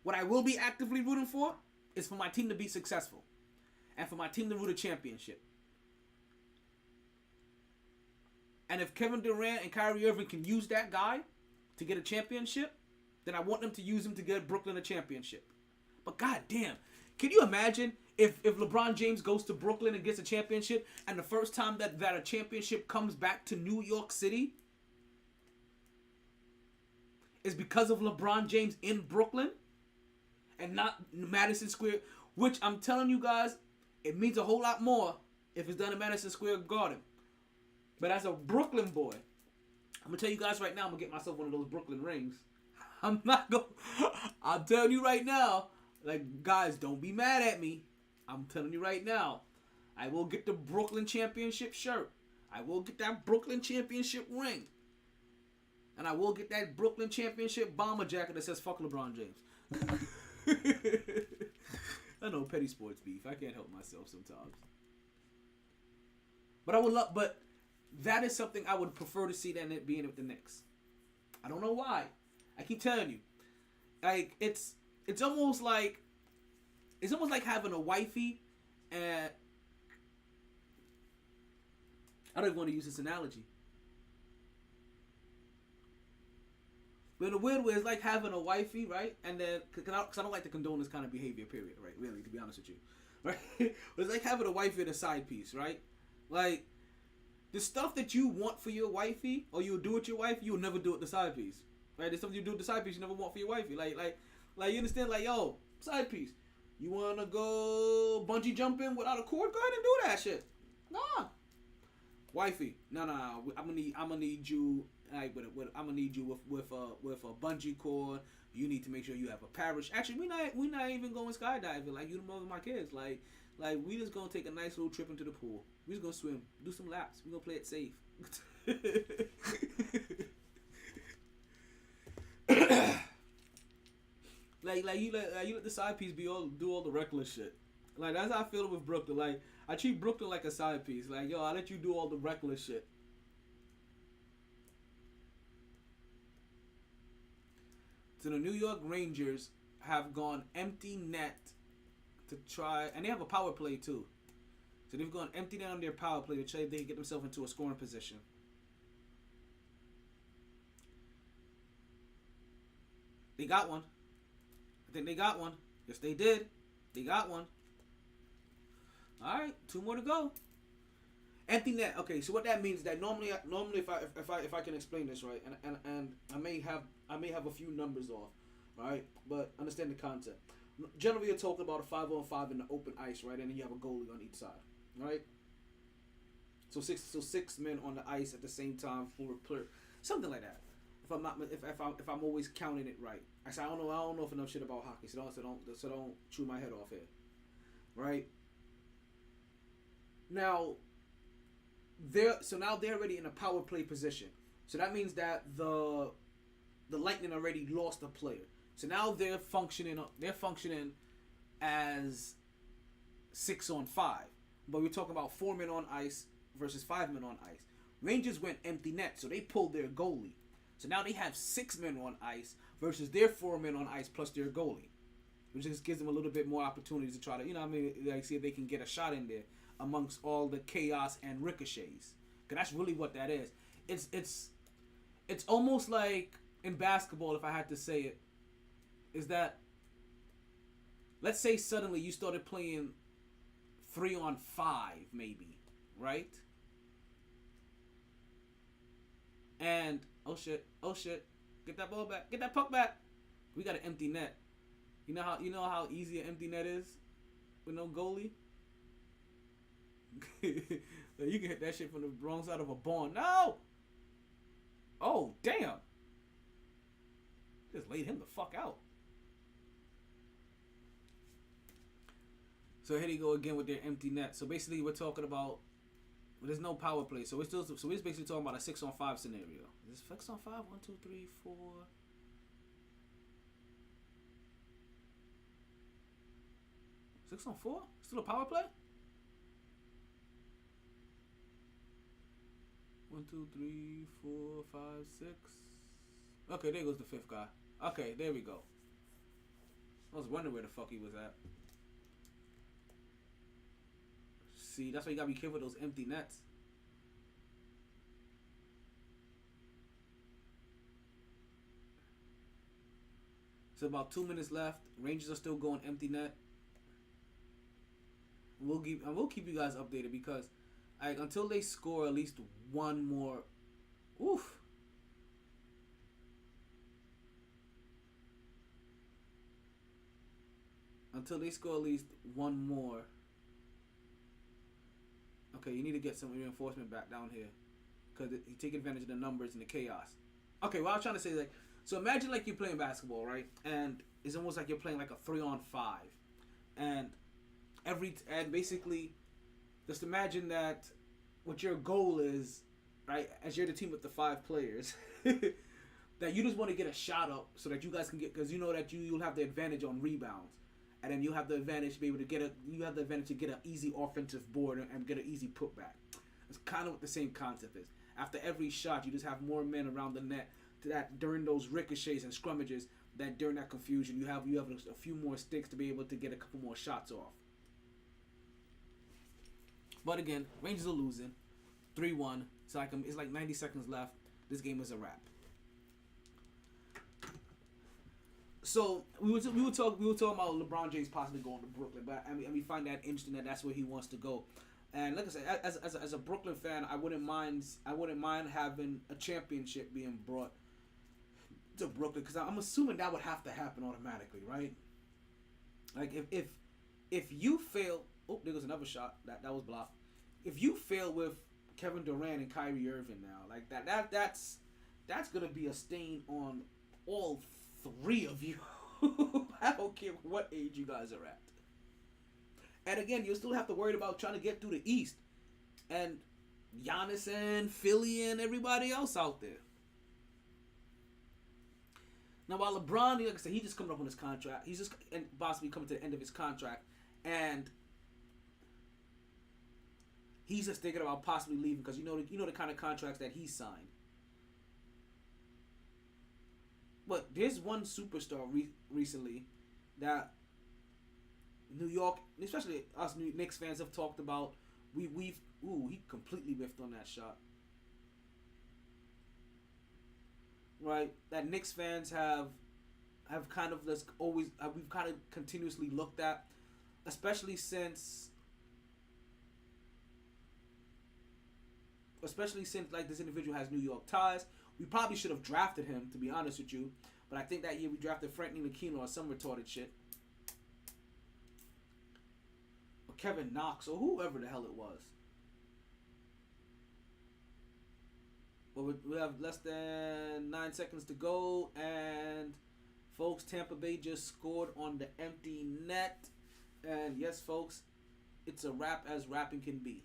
What I will be actively rooting for is for my team to be successful. And for my team to win a championship. And if Kevin Durant and Kyrie Irving can use that guy to get a championship, then I want them to use him to get Brooklyn a championship. But goddamn, can you imagine if LeBron James goes to Brooklyn and gets a championship, and the first time that a championship comes back to New York City is because of LeBron James in Brooklyn and not Madison Square, which I'm telling you guys, it means a whole lot more if it's done in Madison Square Garden. But as a Brooklyn boy, I'm going to tell you guys right now, I'm going to get myself one of those Brooklyn rings. I'm telling you right now, like, guys, don't be mad at me. I'm telling you right now, I will get the Brooklyn Championship shirt. I will get that Brooklyn Championship ring. And I will get that Brooklyn Championship bomber jacket that says, fuck LeBron James. I know, petty sports beef. I can't help myself sometimes. But that is something I would prefer to see than it being with the Knicks. I don't know why. I keep telling you. Like, it's almost like having a wifey and I don't even want to use this analogy. But in a weird way, it's like having a wifey, right? And then, because I don't like to condone this kind of behavior, period, right? Really, to be honest with you. Right? But it's like having a wifey and a side piece, right? Like, the stuff that you want for your wifey, or you'll do with your wife, you'll never do with the side piece. Right? The stuff you do with the side piece, you never want for your wifey. Like you understand? Like, yo, side piece. You want to go bungee jumping without a cord? Go ahead and do that shit. Nah. Wifey, no. I'm gonna need you. Like, I'm gonna need you with a bungee cord. You need to make sure you have a parachute. Actually, we not even going skydiving. Like, you know, with my kids. Like we just gonna take a nice little trip into the pool. We just gonna swim, do some laps. We gonna play it safe. like you let the side piece do all the reckless shit. Like, that's how I feel with Brooklyn. Like, I treat Brooklyn like a side piece. Like, yo, I let you do all the reckless shit. So the New York Rangers have gone empty net to try, and they have a power play too. So they've gone empty net on their power play to try if they can get themselves into a scoring position. They got one. I think they got one. Yes, they did. They got one. All right, 2 more to go. Empty net. Okay, so what that means is that normally if I can explain this right, and I may have a few numbers off, right? But understand the concept. Generally, you're talking about a 5-on-5 in the open ice, right? And then you have a goalie on each side, right? So six men on the ice at the same time for a player, something like that. if I'm always counting it right. I don't know enough shit about hockey, so don't chew my head off here. Right? Now they're already in a power play position. So that means that the Lightning already lost a player. So now they're functioning as 6-on-5. But we're talking about 4 men on ice versus 5 men on ice. Rangers went empty net, so they pulled their goalie. So now they have 6 men on ice versus their 4 men on ice plus their goalie. Which just gives them a little bit more opportunities to try to, like see if they can get a shot in there amongst all the chaos and ricochets. Because that's really what that is. It's almost like in basketball, if I had to say it, is that, let's say suddenly you started playing 3-on-5 maybe, right? And oh shit, get that ball back, get that puck back. We got an empty net. You know how easy an empty net is with no goalie. You can hit that shit from the wrong side of a barn. No. Oh damn. Just laid him the fuck out. So here they go again with their empty net. So basically, we're talking about there's no power play. So we're basically talking about a 6-on-5 scenario. Is this 6-on-5? 1, 2, 3, 4. 6-on-4? Still a power play? 1, 2, 3, 4, 5, 6. Okay, there goes the 5th guy. Okay, there we go. I was wondering where the fuck he was at. See, that's why you gotta be careful with those empty nets. So about 2 minutes left. Rangers are still going empty net. We'll keep you guys updated because until they score at least one more. Oof. Until they score at least one more. Okay, you need to get some reinforcement back down here because you take advantage of the numbers and the chaos. Okay, what I was trying to say is so imagine like you're playing basketball, right? And it's almost like you're playing like a 3-on-5, and basically, just imagine that what your goal is, right? As you're the team with the 5 players, that you just want to get a shot up so that you guys can get, because you know that you'll have the advantage on rebounds. And then you have the advantage to be able to get an easy offensive board and get an easy putback. It's kind of what the same concept is. After every shot, you just have more men around the net that during those ricochets and scrummages, that during that confusion, you have a few more sticks to be able to get a couple more shots off. But again, Rangers are losing 3-1. It's like 90 seconds left. This game is a wrap. So we were talking about LeBron James possibly going to Brooklyn, but we find that interesting that that's where he wants to go. And like I said, as a Brooklyn fan, I wouldn't mind having a championship being brought to Brooklyn because I'm assuming that would have to happen automatically, right? Like if you fail, oh, there goes another shot that was blocked. If you fail with Kevin Durant and Kyrie Irving now, like that's gonna be a stain on all 3 of you. I don't care what age you guys are at. And again, you'll still have to worry about trying to get through the East. And Giannis and Philly and everybody else out there. Now, while LeBron, like I said, he just coming up on his contract. He's just possibly coming to the end of his contract. And he's just thinking about possibly leaving because you know the kind of contracts that he signed. But there's one superstar recently that New York, especially us Knicks fans, have talked about. He completely whiffed on that shot. Right, that Knicks fans have kind of we've kind of continuously looked at, especially since like this individual has New York ties. We probably should have drafted him, to be honest with you. But I think that year we drafted Frank Ntilikina or some retarded shit. Or Kevin Knox or whoever the hell it was. Well, we have less than 9 seconds to go, and folks, Tampa Bay just scored on the empty net, and yes, folks, it's a wrap as rapping can be.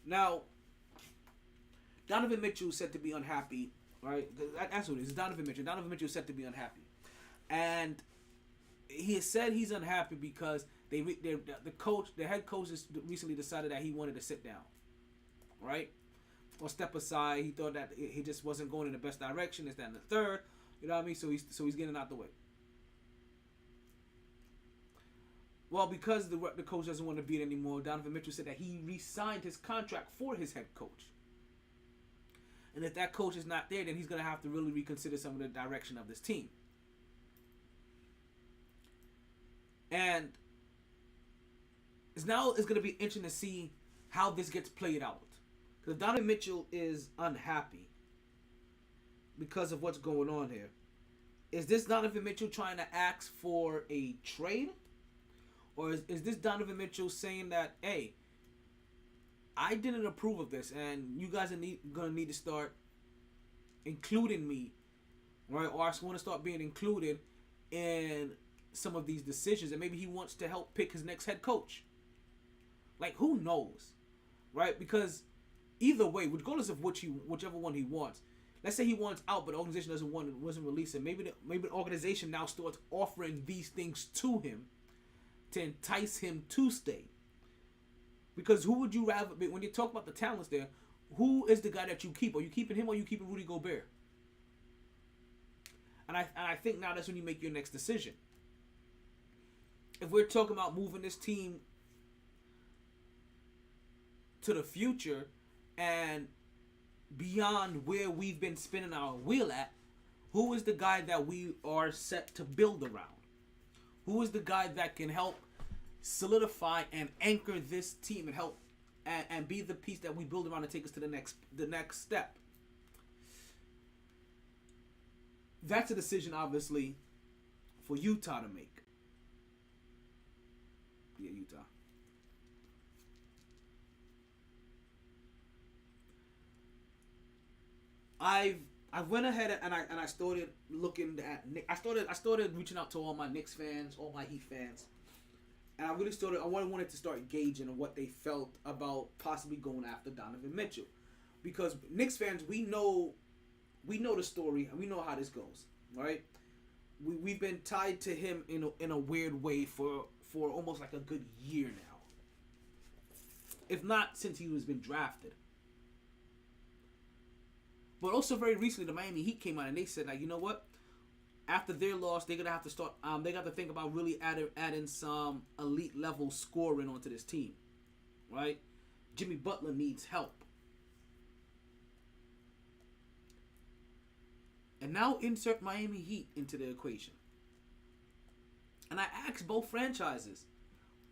Now, Donovan Mitchell is said to be unhappy, right? That's what it is. Donovan Mitchell. Donovan Mitchell is said to be unhappy, and he has said he's unhappy because the head coach, has recently decided that he wanted to sit down, right, or step aside. He thought that he just wasn't going in the best direction. This, that, and the third. You know what I mean? So he's getting out the way. Well, because the coach doesn't want to be it anymore, Donovan Mitchell said that he re-signed his contract for his head coach. And if that coach is not there, then he's going to have to really reconsider some of the direction of this team. And it's going to be interesting to see how this gets played out. Because Donovan Mitchell is unhappy because of what's going on here. Is this Donovan Mitchell trying to ask for a trade? Or is this Donovan Mitchell saying that, hey, I didn't approve of this, and you guys are going to need to start including me, right? Or I want to start being included in some of these decisions, and maybe he wants to help pick his next head coach. Like, who knows, right? Because either way, regardless of whichever one he wants, let's say he wants out, but the organization wasn't releasing. Maybe the organization now starts offering these things to him to entice him to stay. Because who would you rather, when you talk about the talents there, who is the guy that you keep? Are you keeping him or are you keeping Rudy Gobert? And I think now that's when you make your next decision. If we're talking about moving this team to the future and beyond where we've been spinning our wheel at, who is the guy that we are set to build around? Who is the guy that can help solidify and anchor this team and help and be the piece that we build around and take us to the next step? That's a decision, obviously, for Utah to make. Yeah, Utah. I went ahead and I started looking at I started reaching out to all my Knicks fans, all my Heat fans, and I wanted to start gauging what they felt about possibly going after Donovan Mitchell, because Knicks fans, we know the story and we know how this goes, right? We've been tied to him in a weird way for almost like a good year now, if not since he was been drafted. But also very recently, the Miami Heat came out and they said, like, you know what? After their loss, they're gonna have to start. They got to think about really adding some elite level scoring onto this team, right? Jimmy Butler needs help, and now insert Miami Heat into the equation. And I asked both franchises,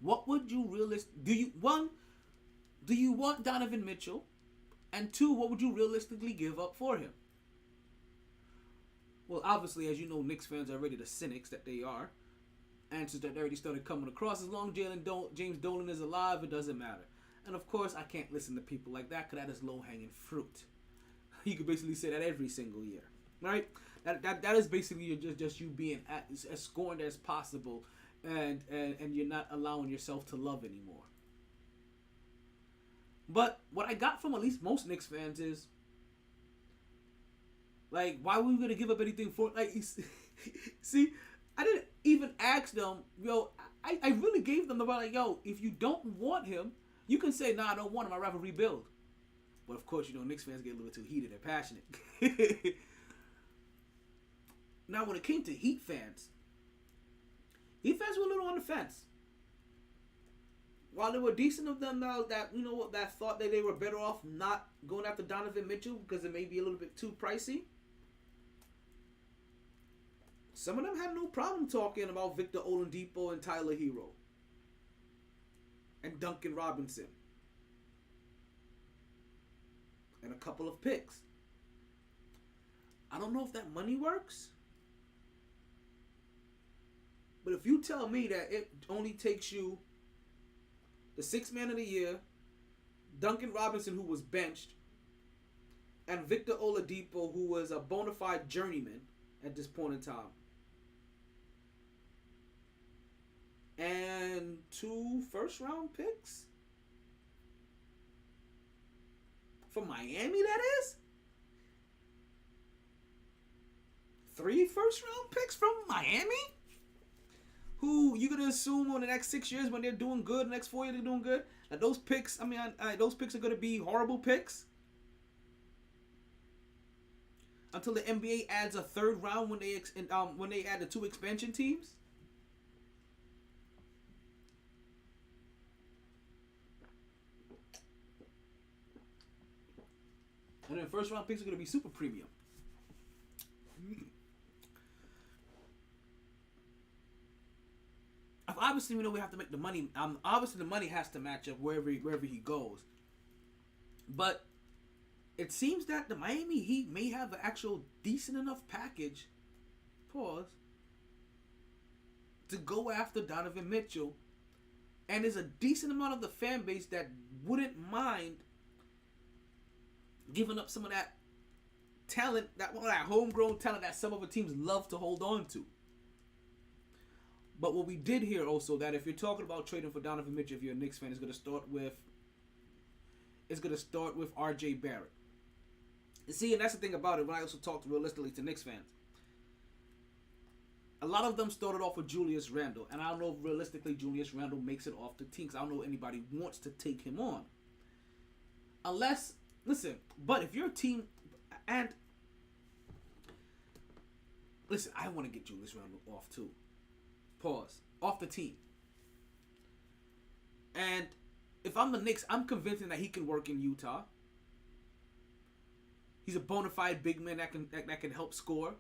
what would you do you want Donovan Mitchell? And two, what would you realistically give up for him? Well, obviously, as you know, Knicks fans are already the cynics that they are. Answers that already started coming across. As long as James Dolan is alive, it doesn't matter. And of course, I can't listen to people like that because that is low-hanging fruit. You could basically say that every single year, right? That is basically just you being as scorned as possible, and you're not allowing yourself to love anymore. But what I got from at least most Knicks fans is, like, why were we going to give up anything for it? Like, see, I didn't even ask them, yo, I really gave them the right, like, yo, if you don't want him, you can say, nah, I don't want him, I'd rather rebuild. But of course, you know, Knicks fans get a little too heated and passionate. Now, when it came to Heat fans were a little on the fence. While there were decent of them now that, you know what, that thought that they were better off not going after Donovan Mitchell because it may be a little bit too pricey, some of them had no problem talking about Victor Oladipo and Tyler Hero and Duncan Robinson and a couple of picks. I don't know if that money works, but if you tell me that it only takes you the 6th man of the year, Duncan Robinson, who was benched, and Victor Oladipo, who was a bona fide journeyman at this point in time. And 2 first-round picks? From Miami, that is? 3 first-round picks from Miami? Who you gonna assume on the next 6 years when they're doing good, the next 4 years they're doing good, that those picks, those picks are gonna be horrible picks? Until the NBA adds a 3rd round when they add the 2 expansion teams? And then first round picks are going to be super premium. Obviously, we know we have to make the money. Obviously, the money has to match up wherever he goes. But it seems that the Miami Heat may have an actual decent enough package, to go after Donovan Mitchell. And there's a decent amount of the fan base that wouldn't mind giving up some of that talent, that homegrown talent that some other teams love to hold on to. But what we did hear also, that if you're talking about trading for Donovan Mitchell, if you're a Knicks fan, it's going to start with R.J. Barrett. See, and that's the thing about it. When I also talked realistically to Knicks fans, a lot of them started off with Julius Randle, and I don't know if realistically Julius Randle makes it off the team, because I don't know if anybody wants to take him on. Unless, listen, but if your team, and listen, I want to get Julius Randle off too. Off the team. And if I'm the Knicks, I'm convinced that he can work in Utah. He's a bona fide big man that can help score,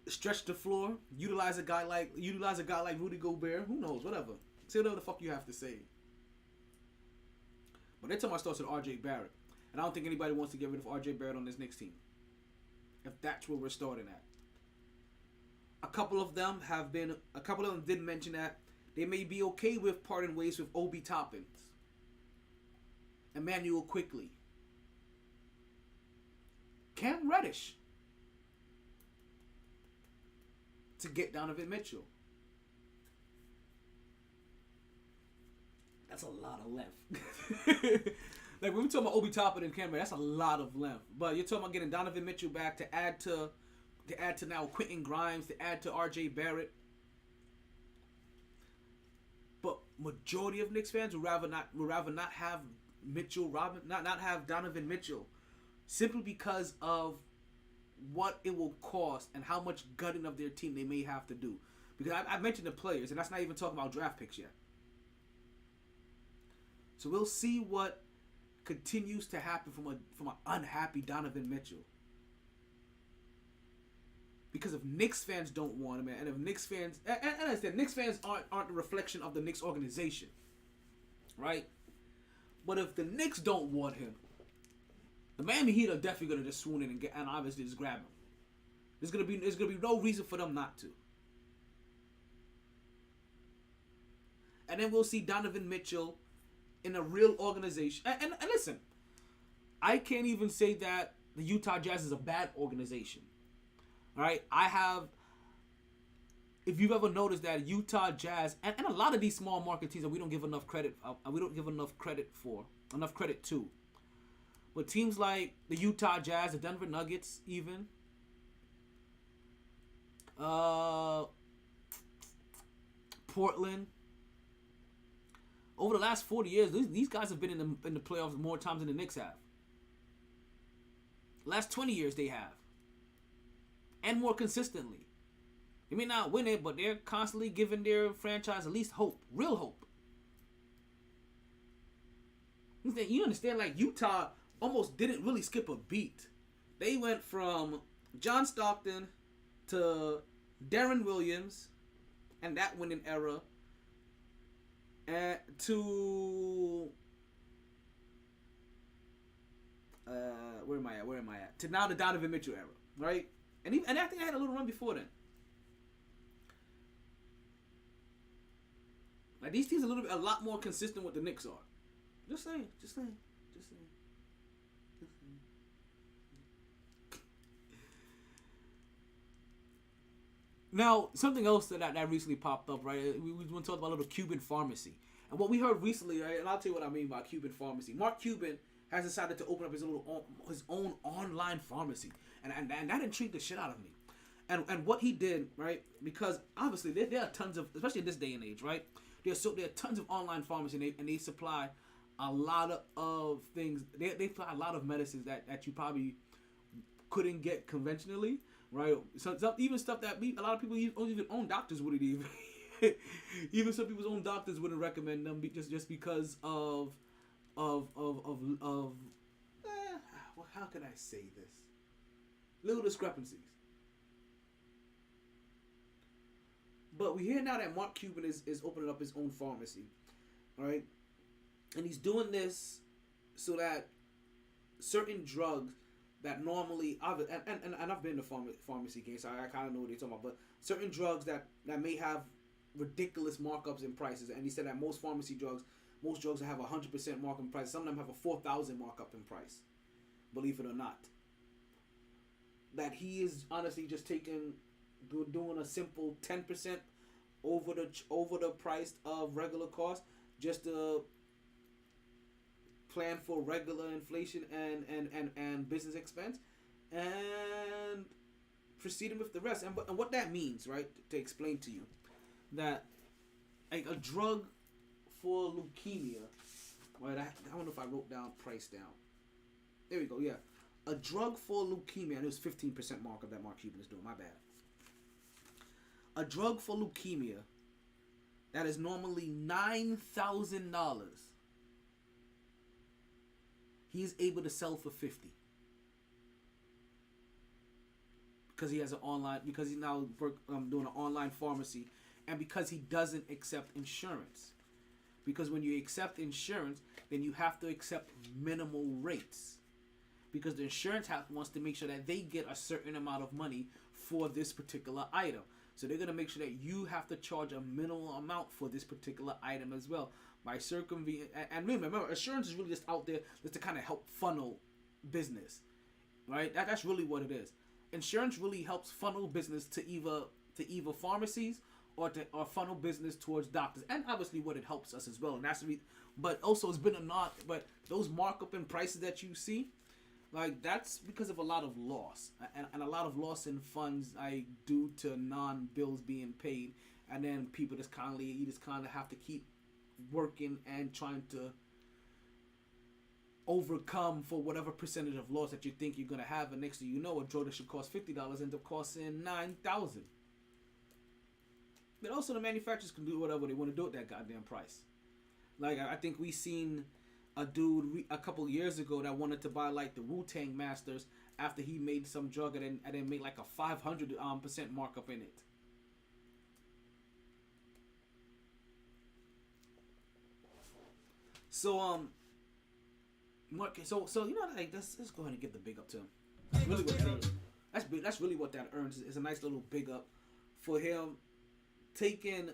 stretch the floor, utilize a guy like Rudy Gobert. Who knows? Whatever. Say whatever the fuck you have to say. But they're talking about starts with R.J. Barrett, and I don't think anybody wants to get rid of R.J. Barrett on this Knicks team. If that's where we're starting at. A couple of them did mention that they may be okay with parting ways with Obi Toppins, Emmanuel Quickly, Cam Reddish, to get Donovan Mitchell. That's a lot of length. Like when we talking about Obi Toppin and Cam Reddish, that's a lot of length. But you're talking about getting Donovan Mitchell back to add to now Quentin Grimes, to add to R.J. Barrett. But majority of Knicks fans would rather not have not have Donovan Mitchell, simply because of what it will cost and how much gutting of their team they may have to do. Because I mentioned the players, and that's not even talking about draft picks yet. So we'll see what continues to happen from an unhappy Donovan Mitchell. Because if Knicks fans don't want him, and if Knicks fans, and I said, Knicks fans aren't a reflection of the Knicks organization, right? But if the Knicks don't want him, the Miami Heat are definitely gonna just swoon in and obviously just grab him. There's gonna be no reason for them not to. And then we'll see Donovan Mitchell in a real organization. And listen, I can't even say that the Utah Jazz is a bad organization. All right, if you've ever noticed that Utah Jazz and a lot of these small market teams that we don't give enough credit to, but teams like the Utah Jazz, the Denver Nuggets, even Portland, over the last 40 years, these guys have been in the playoffs more times than the Knicks have. Last 20 years they have. And more consistently. They may not win it, but they're constantly giving their franchise at least hope. Real hope. You understand, like, Utah almost didn't really skip a beat. They went from John Stockton to Darren Williams and that winning era to where am I at? To now the Donovan Mitchell era, right? And I think I had a little run before then. Like, these teams are a lot more consistent what the Knicks are. Just saying. Now, something else that recently popped up, right? We want to talk about a little Cuban pharmacy. And what we heard recently, right? And I'll tell you what I mean by Cuban pharmacy. Mark Cuban has decided to open up his own online pharmacy. And that intrigued the shit out of me. And what he did, right? Because obviously there are tons of, especially in this day and age, right? There are tons of online pharmacies and they supply a lot of things. They supply a lot of medicines that you probably couldn't get conventionally. Right, so even stuff that a lot of people even own doctors wouldn't even some people's own doctors wouldn't recommend them just because of how can I say this? Little discrepancies. But we hear now that Mark Cuban is opening up his own pharmacy, right? And he's doing this so that certain drugs that normally, I've been in the pharmacy game, so I kind of know what they're talking about. But certain drugs that may have ridiculous markups in prices, and he said that most drugs have 100% markup in price. Some of them have a 4,000 markup in price, believe it or not. That he is honestly just doing a simple 10% over the price of regular cost, just to plan for regular inflation and business expense, and proceeding with the rest. And what that means, right, to explain to you, that like a drug for leukemia, right? I don't know if I wrote price down. There we go. Yeah, a drug for leukemia, and it was 15% markup that Mark Cuban is doing. My bad. A drug for leukemia that is normally $9,000. He's able to sell for 50 because he has because he's now doing an online pharmacy, and because he doesn't accept insurance. Because when you accept insurance, then you have to accept minimal rates, because the insurance wants to make sure that they get a certain amount of money for this particular item. So they're going to make sure that you have to charge a minimal amount for this particular item as well. By circumventing, and remember, insurance is really just out there just to kind of help funnel business, right? That's really what it is. Insurance really helps funnel business to either pharmacies or funnel business towards doctors, and obviously what it helps us as well. And that's but also it's been but those markup in prices that you see, like that's because of a lot of loss and a lot of loss in funds, due to non-bills being paid, and then people just kind of have to keep working and trying to overcome for whatever percentage of loss that you think you're gonna have, and next thing you know, a drug that should cost $50 ends up costing $9,000. But also the manufacturers can do whatever they want to do at that goddamn price. Like I think we seen a dude a couple years ago that wanted to buy like the Wu-Tang Masters after he made some drug and then made like a 500% markup in it. So you know, like let's go ahead and give the big up to him. That's really what that is. That's really what that earns. Is a nice little big up for him taking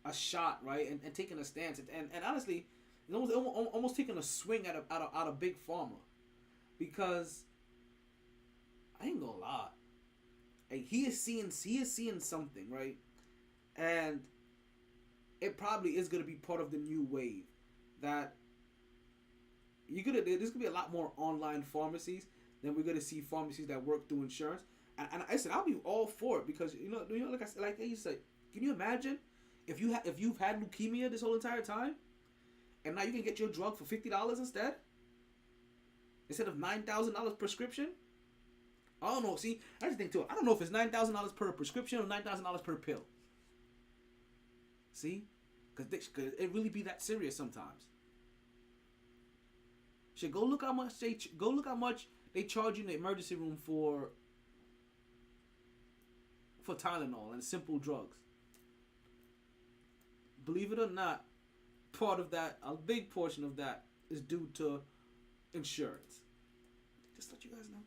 a shot, right, and taking a stance, and honestly, almost taking a swing at a big pharma, because I ain't gonna lie, like he is seeing something, right, and it probably is gonna be part of the new wave that there's gonna be a lot more online pharmacies than we're gonna see pharmacies that work through insurance. And I said I'll be all for it, because you know like you said, can you imagine if you've had leukemia this whole entire time, and now you can get your drug for $50 instead of $9,000 prescription? I don't know. See, that's the thing too. I don't know if it's $9,000 per prescription or $9,000 per pill. See, because it really be that serious sometimes. Shit, go look how much they charge you in the emergency room for Tylenol and simple drugs. Believe it or not, part of that, a big portion of that, is due to insurance. Just let you guys know.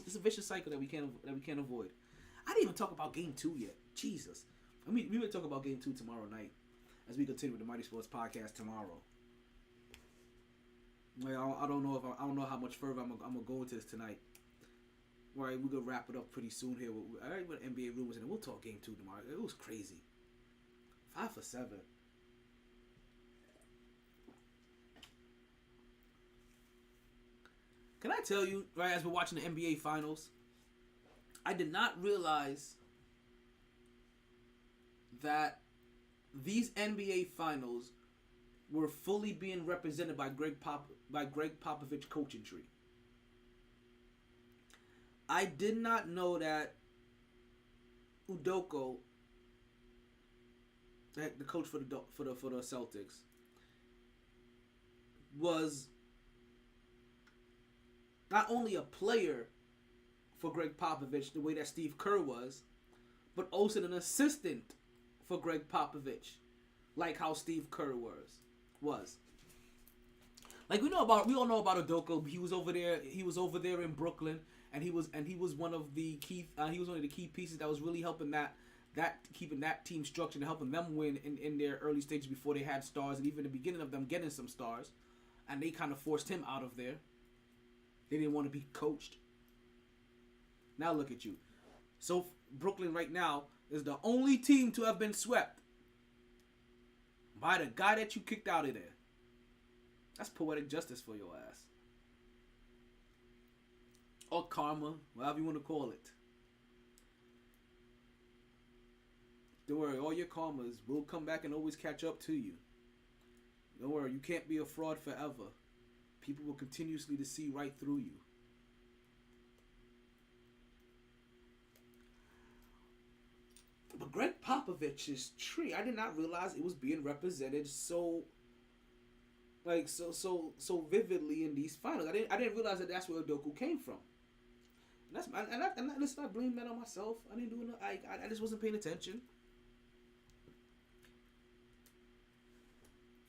It's a vicious cycle that we can't avoid. I didn't even talk about Game 2 yet. Jesus. I mean, we will talk about Game 2 tomorrow night. as we continue with the MyT Sports Podcast tomorrow. Like, I don't know how much further I'm gonna go into this tonight. All right, we're gonna wrap it up pretty soon here. All right, with NBA rumors, and we'll talk game 2 tomorrow. It was crazy. 5 for 7. Can I tell you, right, as we're watching the NBA Finals, I did not realize that these NBA Finals were fully being represented by Greg Popovich coaching tree. I did not know that Udoka, the coach for the Celtics, was not only a player for Greg Popovich the way that Steve Kerr was, but also an assistant for Greg Popovich, like how Steve Kerr was. Like we all know about Udoka. He was over there in Brooklyn, and he was one of the key pieces that was really helping keeping that team structured and helping them win in their early stages before they had stars, and even the beginning of them getting some stars, and they kind of forced him out of there. They didn't want to be coached. Now look at you. So Brooklyn right now is the only team to have been swept by the guy that you kicked out of there. That's poetic justice for your ass. Or karma, whatever you want to call it. Don't worry, all your karmas will come back and always catch up to you. Don't worry, you can't be a fraud forever. People will continuously to see right through you. But Greg Popovich's tree, I did not realize it was being represented so vividly in these finals. I didn't realize that that's where Udoka came from. And let's not blame that on myself. I didn't do it. I just wasn't paying attention.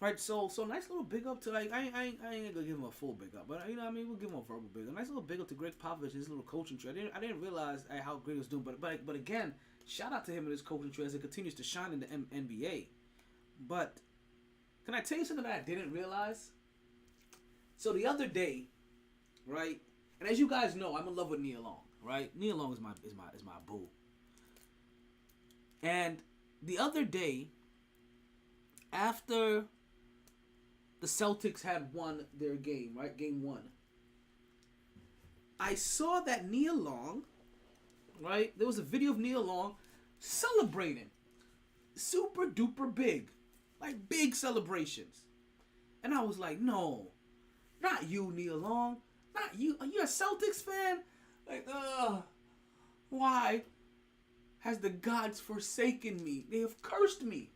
Right, so nice little big up to, like, I ain't gonna give him a full big up, but you know what I mean, we'll give him a verbal big up. Nice little big up to Greg Popovich, his little coaching tree. I didn't realize how great he was doing, but again, shout out to him and his coaching tree as it continues to shine in the NBA. But can I tell you something that I didn't realize? So the other day, right, and as you guys know, I'm in love with Nia Long, right? Nia Long is my boo. And the other day, after the Celtics had won their game, right? Game 1. I saw that Nia Long, right? There was a video of Nia Long celebrating. Super duper big. Like big celebrations. And I was like, no. Not you, Nia Long. Not you. Are you a Celtics fan? Like, why has the gods forsaken me? They have cursed me.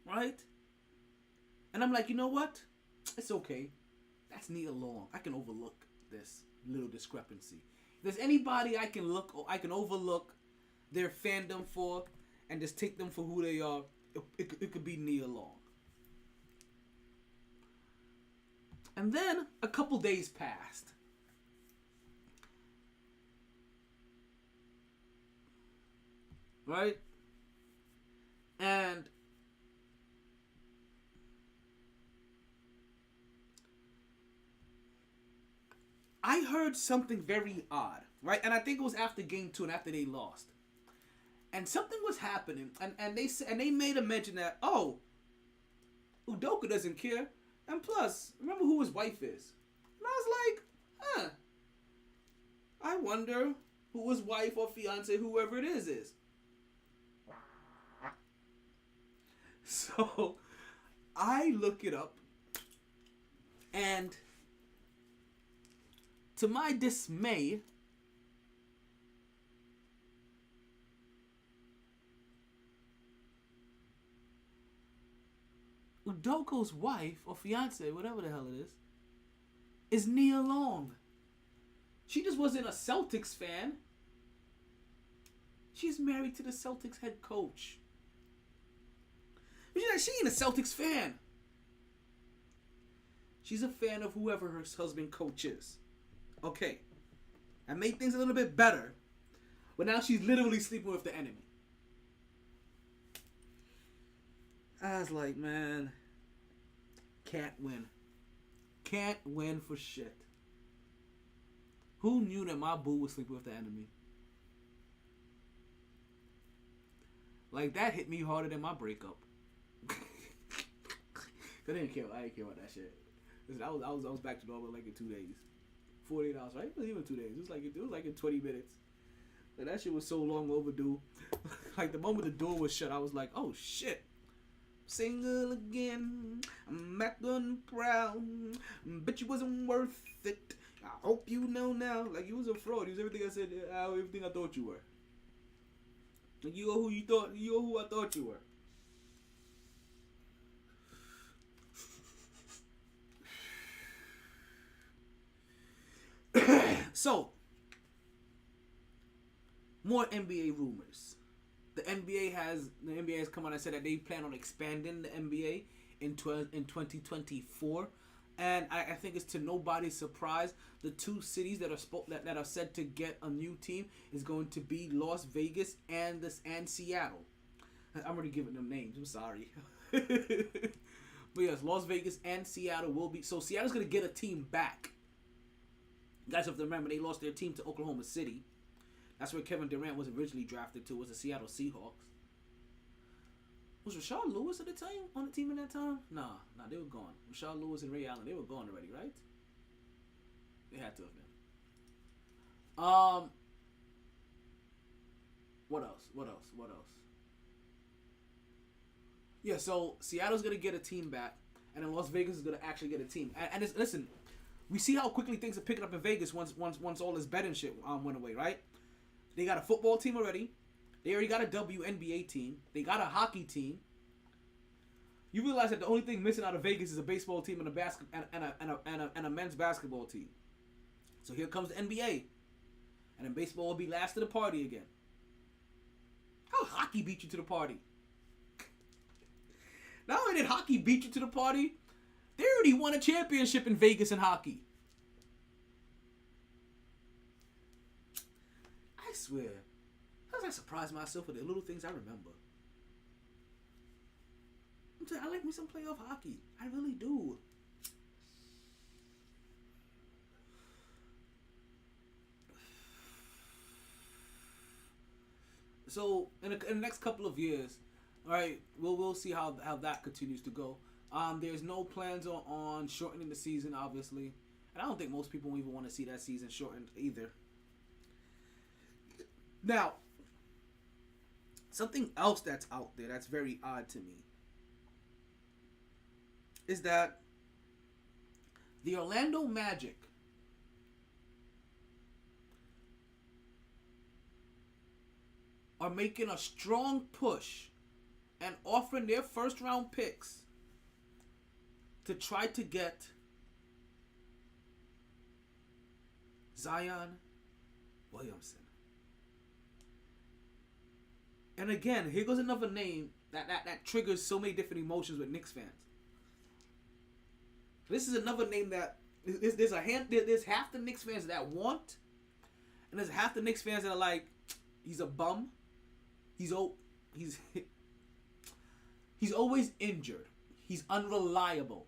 Right? And I'm like, you know what? It's okay. That's Nia Long. I can overlook this little discrepancy. If there's anybody I can overlook their fandom for and just take them for who they are, it could be Nia Long. And then a couple days passed. Right? And I heard something very odd, right? And I think it was after game 2 and after they lost. And something was happening, and they made a mention that, oh, Udoka doesn't care. And plus, remember who his wife is. And I was like, I wonder who his wife or fiance, whoever it is. So I look it up, and to my dismay, Udoka's wife or fiance, whatever the hell it is Nia Long. She just wasn't a Celtics fan. She's married to the Celtics head coach. She ain't a Celtics fan. She's a fan of whoever her husband coach is. Okay. I made things a little bit better. But now she's literally sleeping with the enemy. I was like, man, can't win. Can't win for shit. Who knew that my boo was sleeping with the enemy? Like, that hit me harder than my breakup. I didn't care. I didn't care about that shit. Listen, I was back to normal like in 2 days. 48 hours, right? It wasn't even 2 days. It was like in 20 minutes. Like, that shit was so long overdue. Like, the moment the door was shut, I was like, oh shit. Single again. I'm back on the prowl. Bet you wasn't worth it. I hope you know now. Like, you was a fraud. You was everything I said. Everything I thought you were. Like, you are who you thought. You are who I thought you were. So, more NBA rumors. The NBA has come out and said that they plan on expanding the NBA in 2024, and I think it's to nobody's surprise. The two cities that are said to get a new team is going to be Las Vegas and Seattle. I'm already giving them names. I'm sorry, but yes, Las Vegas and Seattle will be. So Seattle's gonna get a team back. You guys have to remember they lost their team to Oklahoma City. That's where Kevin Durant was originally drafted to, was the Seattle Seahawks. Was Rashard Lewis on the team at that time? Nah, they were gone. Rashard Lewis and Ray Allen, they were gone already, right? They had to have been. What else? Yeah, so Seattle's gonna get a team back, and then Las Vegas is gonna actually get a team. And listen, we see how quickly things are picking up in Vegas once all this betting shit went away, right? They got a football team already. They already got a WNBA team. They got a hockey team. You realize that the only thing missing out of Vegas is a baseball team and a men's basketball team. So here comes the NBA, and then baseball will be last to the party again. How hockey beat you to the party? Not only did hockey beat you to the party, they already won a championship in Vegas in hockey. I swear, I surprise myself with the little things I remember. I'm saying, I like me some playoff hockey. I really do. So in the next couple of years, all right, we'll see how that continues to go. There's no plans on shortening the season, obviously, and I don't think most people even want to see that season shortened either. Now, something else that's out there that's very odd to me is that the Orlando Magic are making a strong push and offering their first round picks to try to get Zion Williamson. And again, here goes another name that triggers so many different emotions with Knicks fans. This is another name that there's half the Knicks fans that want, and there's half the Knicks fans that are like, he's a bum. He's always injured. He's unreliable.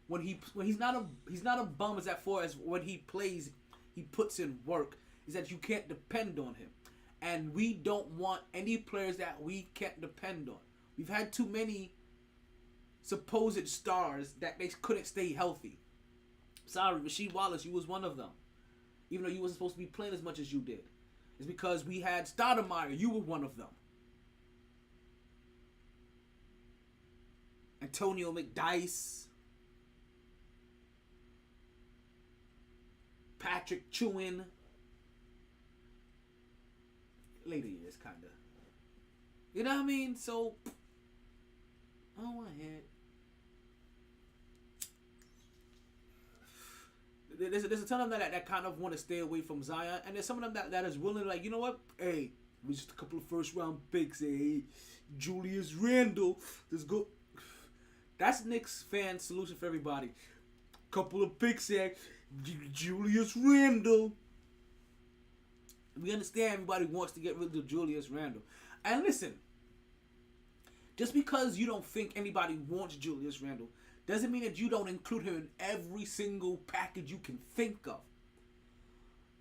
When he's not a bum as far as when he plays, he puts in work. Is that you can't depend on him. And we don't want any players that we can't depend on. We've had too many supposed stars that they couldn't stay healthy. Sorry, Rasheed Wallace, you was one of them. Even though you wasn't supposed to be playing as much as you did. It's because we had Stoudemire. You were one of them. Antonio McDyess. Patrick Chewin. Later years, kind of. You know what I mean? So, I don't want to hear it. There's a ton of them that kind of want to stay away from Zion, and there's some of them that is willing, like, you know what? Hey, we just a couple of first round picks. Hey, Julius Randle, let's go. That's Knicks fan solution for everybody. Couple of picks here, Julius Randle. We understand everybody wants to get rid of Julius Randle. And listen, Just because you don't think anybody wants Julius Randle doesn't mean that you don't include him in every single package you can think of.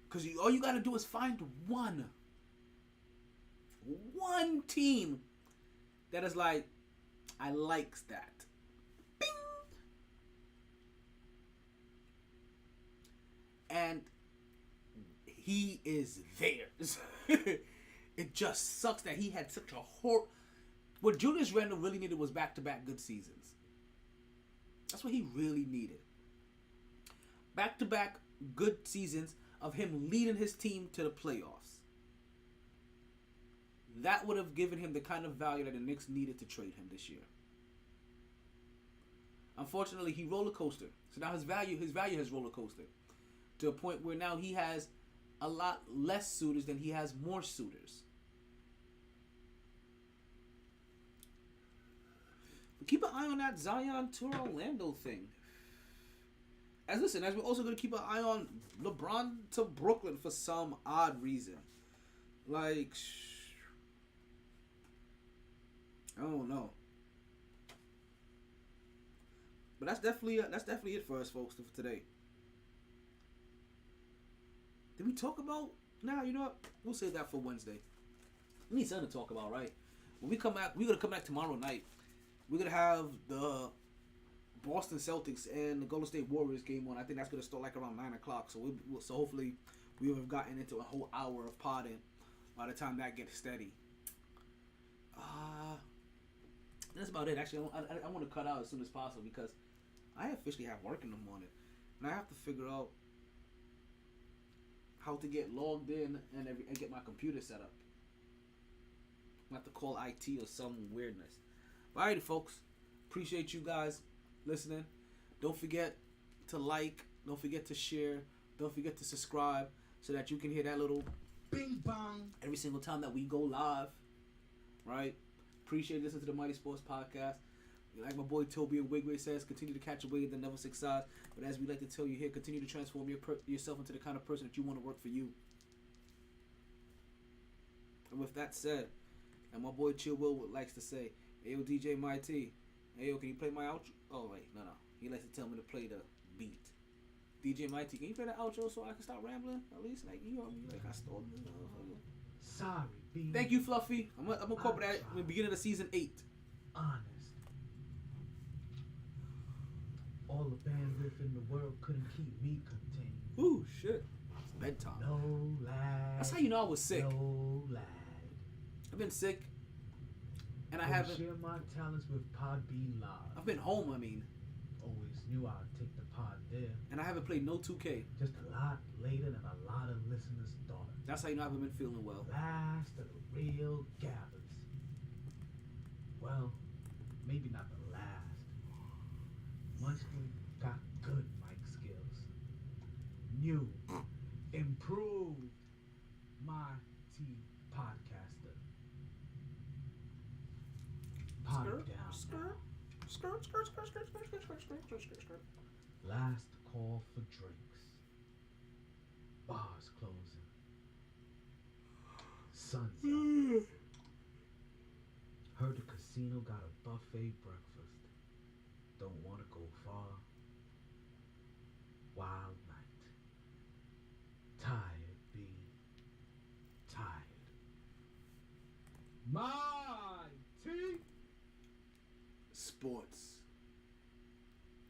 Because all you got to do is find one team that is like, I likes that. Bing! And he is theirs. It just sucks that he had such a What Julius Randle really needed was back-to-back good seasons. That's what he really needed. Back-to-back good seasons of him leading his team to the playoffs. That would have given him the kind of value that the Knicks needed to trade him this year. Unfortunately, he roller coastered. So now his value has roller coastered to a point where now he has a lot less suitors than he has more suitors. But keep an eye on that Zion to Orlando thing. As we're also going to keep an eye on LeBron to Brooklyn for some odd reason. Like, I don't know. But that's definitely it for us, folks, for today. Did we talk about? Nah, you know what? We'll save that for Wednesday. We need something to talk about, right? When we come back, we're gonna come back tomorrow night. We're gonna have the Boston Celtics and the Golden State Warriors game on. I think that's gonna start like around 9:00. So hopefully we will have gotten into a whole hour of podding by the time that gets steady. That's about it. Actually, I want to cut out as soon as possible because I officially have work in the morning, and I have to figure out how to get logged in and get my computer set up. I have to call IT or some weirdness. But alrighty, folks. Appreciate you guys listening. Don't forget to like. Don't forget to share. Don't forget to subscribe so that you can hear that little bing bong every single time that we go live. Right? Appreciate listening to the MyT Sports Podcast. Like my boy Toby and Wigway says, continue to catch a wave that never succeeds. But as we like to tell you here, continue to transform yourself into the kind of person that you want to work for you. And with that said, and my boy Chill Will likes to say, "Ayo DJ MyT, ayo, can you play my outro?" Oh wait, no. He likes to tell me to play the beat. DJ MyT, can you play the outro so I can start rambling? At least, like, you know, like I stole it. Sorry, B. Thank you, Fluffy. I'm gonna cover that in the beginning of season 8. Honest. All the bandwidth in the world couldn't keep me contained. Ooh, shit. It's bedtime. No lag. That's how you know I was sick. No lag. I've been sick, and I Don't haven't. share my talents with Pod B Live. I've been home. I mean, Always knew I'd take the pod there. and I haven't played no 2K. Just a lot later than a lot of listeners thought. That's how you know I haven't been feeling well. Last of the real gabbers. Well, maybe not the last. Munchkin got good mic skills. New, improved MyT Podcaster. Pod Skirt, down. skirt, skirt, skirt, skirt, skirt, skirt, skirt, skirt, skirt, skirt, skirt. Last call for drinks. Bars closing. Sun's up. Heard the casino got a buffet breakfast. Don't want to go far. Wild night. Tired, B. Tired. MyT Sports.